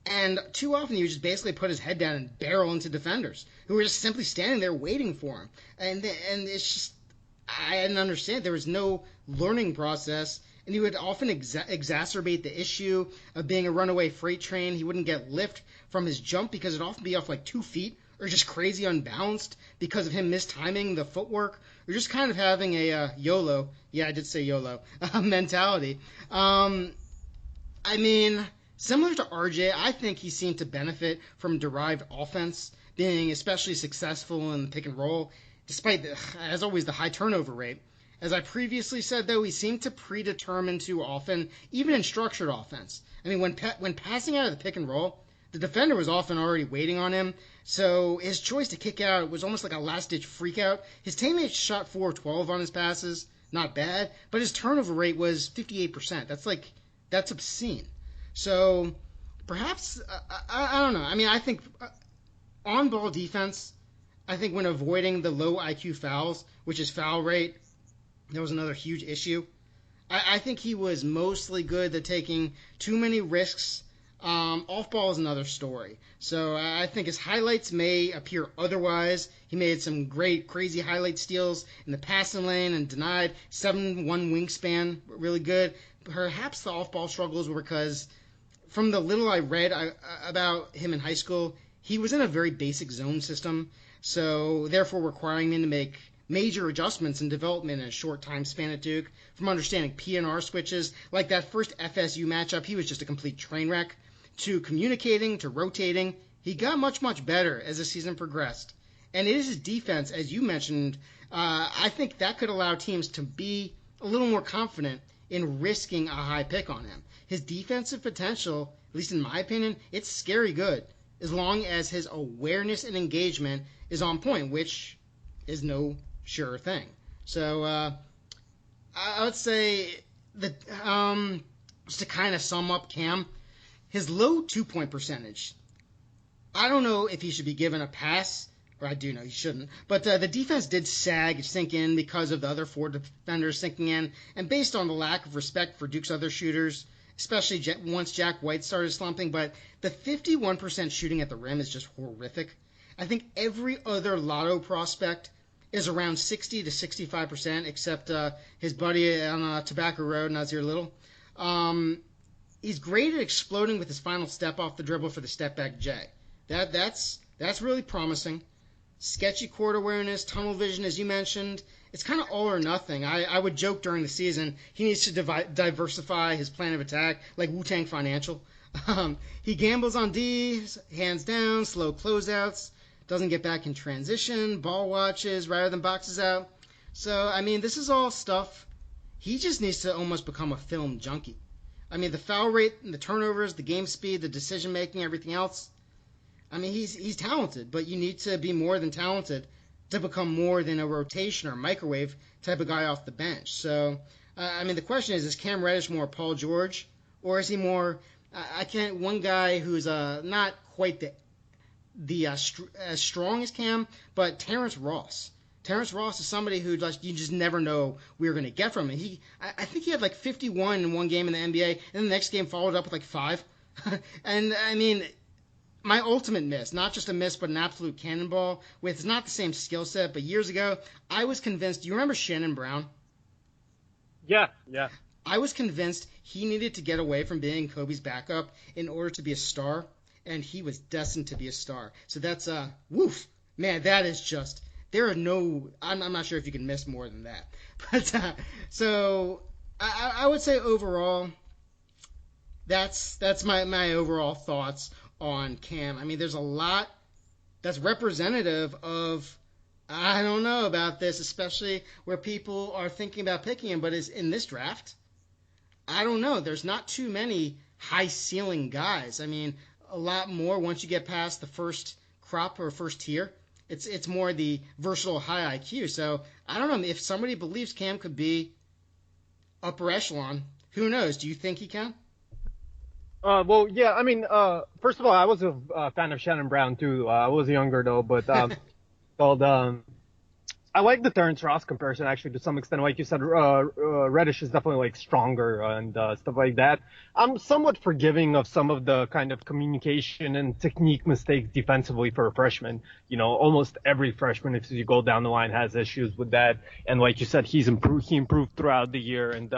And too often he would just basically put his head down and barrel into defenders who were just simply standing there waiting for him. And it's just, I didn't understand. There was no learning process. And he would often exacerbate the issue of being a runaway freight train. He wouldn't get lift from his jump because it'd often be off like 2 feet or just crazy unbalanced because of him mistiming the footwork or just kind of having a YOLO, yeah, I did say YOLO, mentality. I mean, similar to RJ, I think he seemed to benefit from derived offense, being especially successful in the pick and roll, despite, as always, the high turnover rate. As I previously said, though, he seemed to predetermine too often, even in structured offense. I mean, when passing out of the pick and roll, the defender was often already waiting on him, so his choice to kick out was almost like a last-ditch freak-out. His teammates shot 4 of 12 on his passes, not bad, but his turnover rate was 58%. That's obscene. So perhaps, I don't know. I mean, I think on-ball defense, I think when avoiding the low IQ fouls, which is foul rate, that was another huge issue. I think he was mostly good at taking too many risks. Off-ball is another story. So I think his highlights may appear otherwise. He made some great, crazy highlight steals in the passing lane and denied 7'1" wingspan, really good. Perhaps the off-ball struggles were because from the little I read about him in high school, he was in a very basic zone system, so therefore requiring him to make major adjustments in development in a short time span at Duke. From understanding PNR switches, like that first FSU matchup, he was just a complete train wreck, to communicating, to rotating. He got much, much better as the season progressed. And it is his defense, as you mentioned. I think that could allow teams to be a little more confident in risking a high pick on him. His defensive potential, at least in my opinion, it's scary good, as long as his awareness and engagement is on point, which is no sure thing. So I would say that just to kind of sum up Cam, his low 2-point percentage, I don't know if he should be given a pass, or I do know he shouldn't, but the defense did sink in because of the other 4 defenders sinking in, and based on the lack of respect for Duke's other shooters, especially once Jack White started slumping, but the 51% shooting at the rim is just horrific. I think every other lotto prospect is around 60 to 65%, except his buddy on Tobacco Road, Nazir Little. He's great at exploding with his final step off the dribble for the step back J. That's really promising. Sketchy court awareness, tunnel vision, as you mentioned. It's kind of all or nothing. I would joke during the season he needs to diversify his plan of attack like Wu-Tang Financial. He gambles on D, hands down, slow closeouts, doesn't get back in transition, ball watches rather than boxes out. So, I mean, this is all stuff. He just needs to almost become a film junkie. I mean, the foul rate, the turnovers, the game speed, the decision making, everything else. I mean, he's talented, but you need to be more than talented to become more than a rotation or microwave type of guy off the bench. So, I mean, the question is Cam Reddish more Paul George, or is he more, one guy who's not quite as strong as Cam, but Terrence Ross. Terrence Ross is somebody who you just never know we're going to get from him. I think he had like 51 in one game in the NBA, and the next game followed up with like 5. And, I mean, my ultimate miss, not just a miss, but an absolute cannonball with not the same skill set, but years ago, I was convinced. Do you remember Shannon Brown? Yeah. I was convinced he needed to get away from being Kobe's backup in order to be a star, and he was destined to be a star. So that's woof, man. That is just there are no. I'm not sure if you can miss more than that. But so I would say overall, that's my overall thoughts on Cam. I mean, there's a lot that's representative of, I don't know about this, especially where people are thinking about picking him, but is in this draft, I don't know. There's not too many high ceiling guys. I mean, a lot more once you get past the first crop or first tier. It's more the versatile high IQ. So I don't know if somebody believes Cam could be upper echelon. Who knows? Do you think he can? Well, yeah, I mean, first of all, I was a fan of Shannon Brown, too. I was younger, though, but I like the Terrence Ross comparison, actually, to some extent. Like you said, Reddish is definitely, like, stronger and stuff like that. I'm somewhat forgiving of some of the kind of communication and technique mistakes defensively for a freshman. You know, almost every freshman, if you go down the line, has issues with that. And like you said, he improved throughout the year. And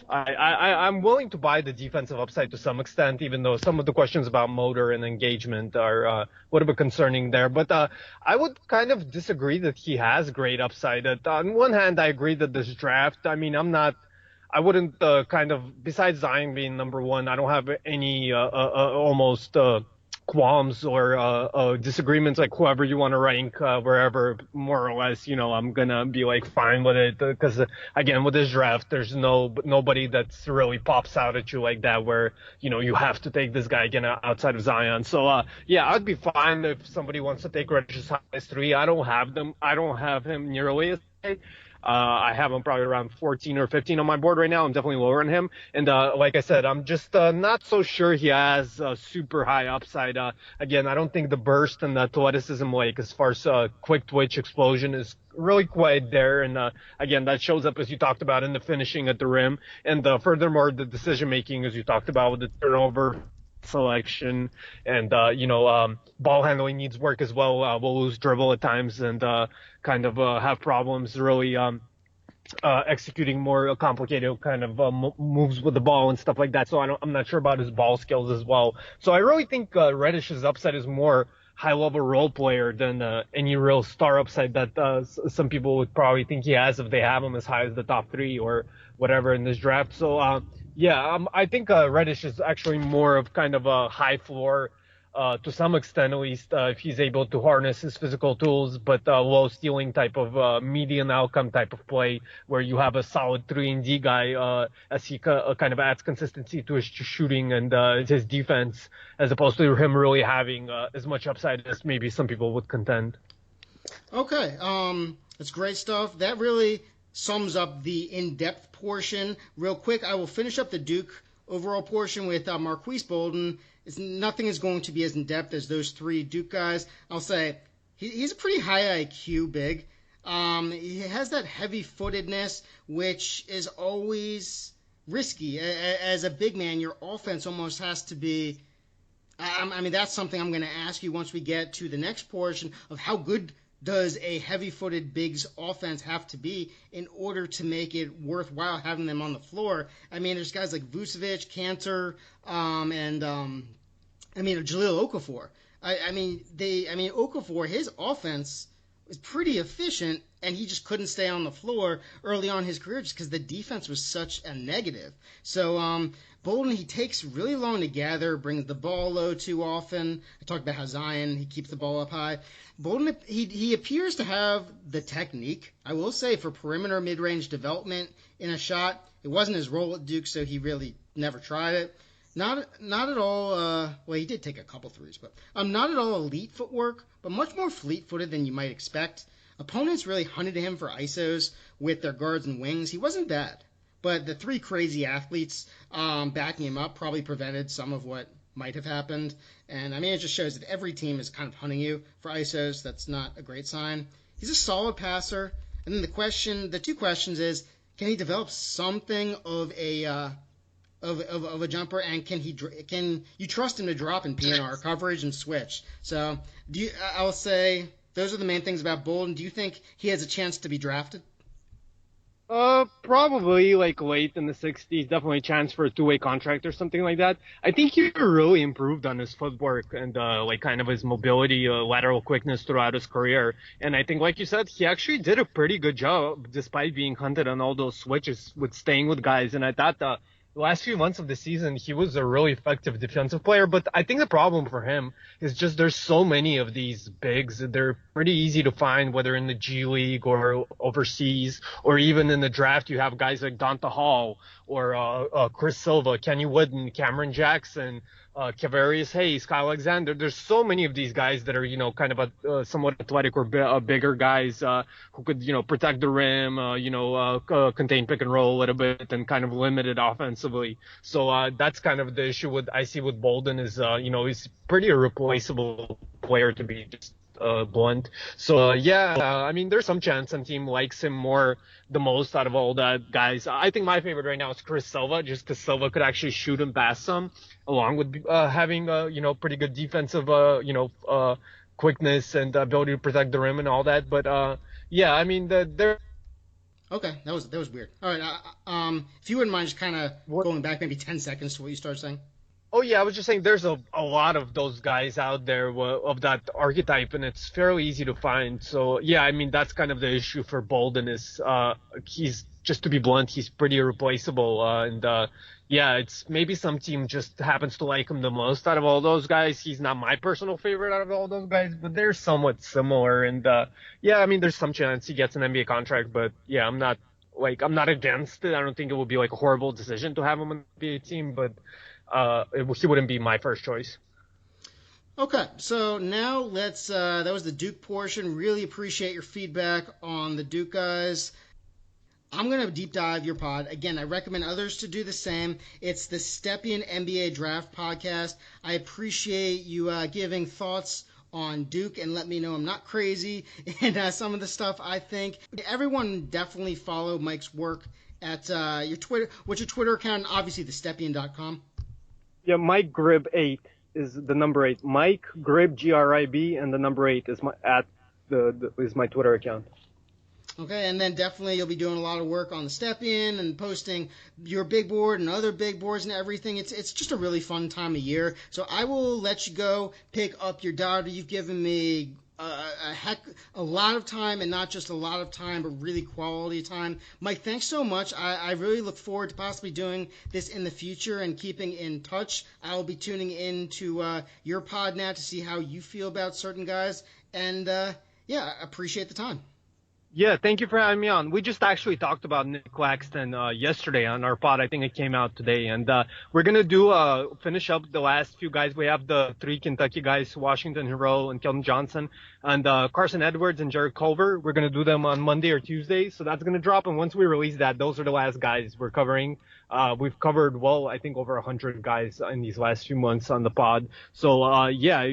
I'm willing to buy the defensive upside to some extent, even though some of the questions about motor and engagement are a little bit concerning there. But I would kind of disagree that he has great upside. On one hand, I agree that this draft, I mean, I wouldn't besides Zion being number 1, I don't have any almost qualms or disagreements, like whoever you want to rank, wherever, more or less, you know, I'm gonna be like fine with it, because again, with this draft, there's nobody that's really pops out at you like that, where, you know, you have to take this guy again outside of Zion. So yeah, I'd be fine if somebody wants to take Reddish as high as 3. I don't have him nearly as high. I have him probably around 14 or 15 on my board right now. I'm definitely lower than him. And like I said, I'm just not so sure he has a super high upside. Again, I don't think the burst and the athleticism, like as far as quick twitch explosion, is really quite there. And again, that shows up, as you talked about, in the finishing at the rim. And furthermore, the decision making, as you talked about, with the turnover selection, and ball handling needs work as well. We'll lose dribble at times and kind of have problems really executing more complicated kind of moves with the ball and stuff like that. So I'm not sure about his ball skills as well. So I really think Reddish's upside is more high-level role player than any real star upside that some people would probably think he has if they have him as high as the top 3 or whatever in this draft. So I think Reddish is actually more of kind of a high floor. To some extent, at least, if he's able to harness his physical tools, but low ceiling type of median outcome type of play, where you have a solid 3-and-D guy as he kind of adds consistency to his shooting and his defense, as opposed to him really having as much upside as maybe some people would contend. Okay, that's great stuff. That really sums up the in-depth portion. Real quick, I will finish up the Duke overall portion with Marquise Bolden. Nothing is going to be as in-depth as those 3 Duke guys. I'll say he's a pretty high IQ big. He has that heavy-footedness, which is always risky. As a big man, your offense almost has to be... I mean, that's something I'm going to ask you once we get to the next portion of how good does a heavy-footed big's offense have to be in order to make it worthwhile having them on the floor? I mean, there's guys like Vucevic, Cantor, and Jahlil Okafor. Okafor, his offense was pretty efficient, and he just couldn't stay on the floor early on in his career just because the defense was such a negative. So Bolden, he takes really long to gather, brings the ball low too often. I talked about how Zion, he keeps the ball up high. Bolden, he appears to have the technique, I will say, for perimeter mid-range development in a shot. It wasn't his role at Duke, so he really never tried it. Not at all, well, he did take a couple threes, but not at all elite footwork, but much more fleet-footed than you might expect. Opponents really hunted him for ISOs with their guards and wings. He wasn't bad, but the 3 crazy athletes backing him up probably prevented some of what might have happened. And, it just shows that every team is kind of hunting you for ISOs. That's not a great sign. He's a solid passer. And then the 2 questions is, can he develop something of a jumper, and can you trust him to drop in PNR coverage and switch? So I'll say those are the main things about Bolden. Do you think he has a chance to be drafted? Probably like late in the 60s, definitely a chance for a 2-way contract or something like that. I think he really improved on his footwork and kind of his mobility, lateral quickness throughout his career. And I think, like you said, he actually did a pretty good job despite being hunted on all those switches with staying with guys. And I thought the last few months of the season, he was a really effective defensive player. But I think the problem for him is just there's so many of these bigs. They're pretty easy to find, whether in the G League or overseas, or even in the draft. You have guys like Donta Hall or Chris Silva, Kenny Wooden, Cameron Jackson, Kavarius Hayes, Kyle Alexander. There's so many of these guys that are, kind of somewhat athletic or bigger guys who could, protect the rim, contain pick and roll a little bit and kind of limit it offensively. So that's kind of the issue I see with Bolden is, he's pretty irreplaceable player, to be just blunt. So there's some chance some team likes him the most out of all the guys. I think my favorite right now is Chris Silva, just because Silva could actually shoot him past some, along with having pretty good defensive quickness and ability to protect the rim and all that. But they're okay. That was weird. All right. If you wouldn't mind just kind of going back maybe 10 seconds to what you started saying. Oh, yeah, I was just saying there's a lot of those guys out there of that archetype, and it's fairly easy to find. So, that's kind of the issue for Bolden is he's, just to be blunt, he's pretty irreplaceable. It's maybe some team just happens to like him the most out of all those guys. He's not my personal favorite out of all those guys, but they're somewhat similar. And, there's some chance he gets an NBA contract, but, I'm not against it. I don't think it would be like a horrible decision to have him on the NBA team, but he wouldn't be my first choice. Okay, so now let's that was the Duke portion. Really appreciate your feedback on the Duke guys. I'm going to deep dive your pod. Again, I recommend others to do the same. It's the Stepien NBA Draft Podcast. I appreciate you giving thoughts on Duke and let me know I'm not crazy and some of the stuff I think. Everyone definitely follow Mike's work at your Twitter. What's your Twitter account? Obviously, thestepien.com. Yeah, Mike Grib 8 is the number 8. Mike Grib, Grib, and the number 8 is my Twitter account. Okay, and then definitely you'll be doing a lot of work on the step in and posting your big board and other big boards and everything. It's just a really fun time of year. So I will let you go pick up your daughter. You've given me a lot of time, and not just a lot of time, but really quality time. Mike, thanks so much. I really look forward to possibly doing this in the future and keeping in touch. I will be tuning in to your pod now to see how you feel about certain guys. And yeah, I appreciate the time. Yeah, thank you for having me on. We just actually talked about Nick Claxton yesterday on our pod. I think it came out today. And we're going to finish up the last few guys. We have the 3 Kentucky guys, Washington Hero and Kelton Johnson, and Carson Edwards and Jared Culver. We're going to do them on Monday or Tuesday. So that's going to drop. And once we release that, those are the last guys we're covering. We've covered, I think over 100 guys in these last few months on the pod. So, yeah,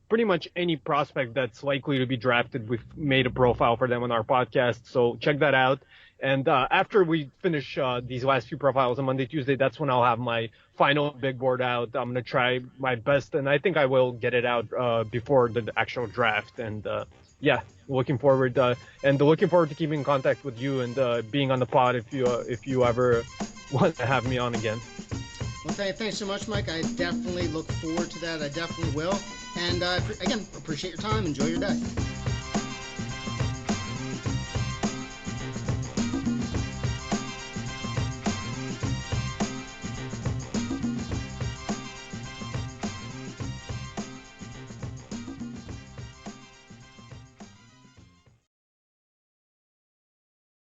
pretty much any prospect that's likely to be drafted, we've made a profile for them on our podcast. So check that out. And after we finish these last few profiles on Monday, Tuesday, that's when I'll have my final big board out. I'm going to try my best, and I think I will get it out before the actual draft. And yeah, looking forward to keeping in contact with you and being on the pod if you ever want to have me on again. Well, thanks so much, Mike. I definitely look forward to that. I definitely will. And again, appreciate your time. Enjoy your day.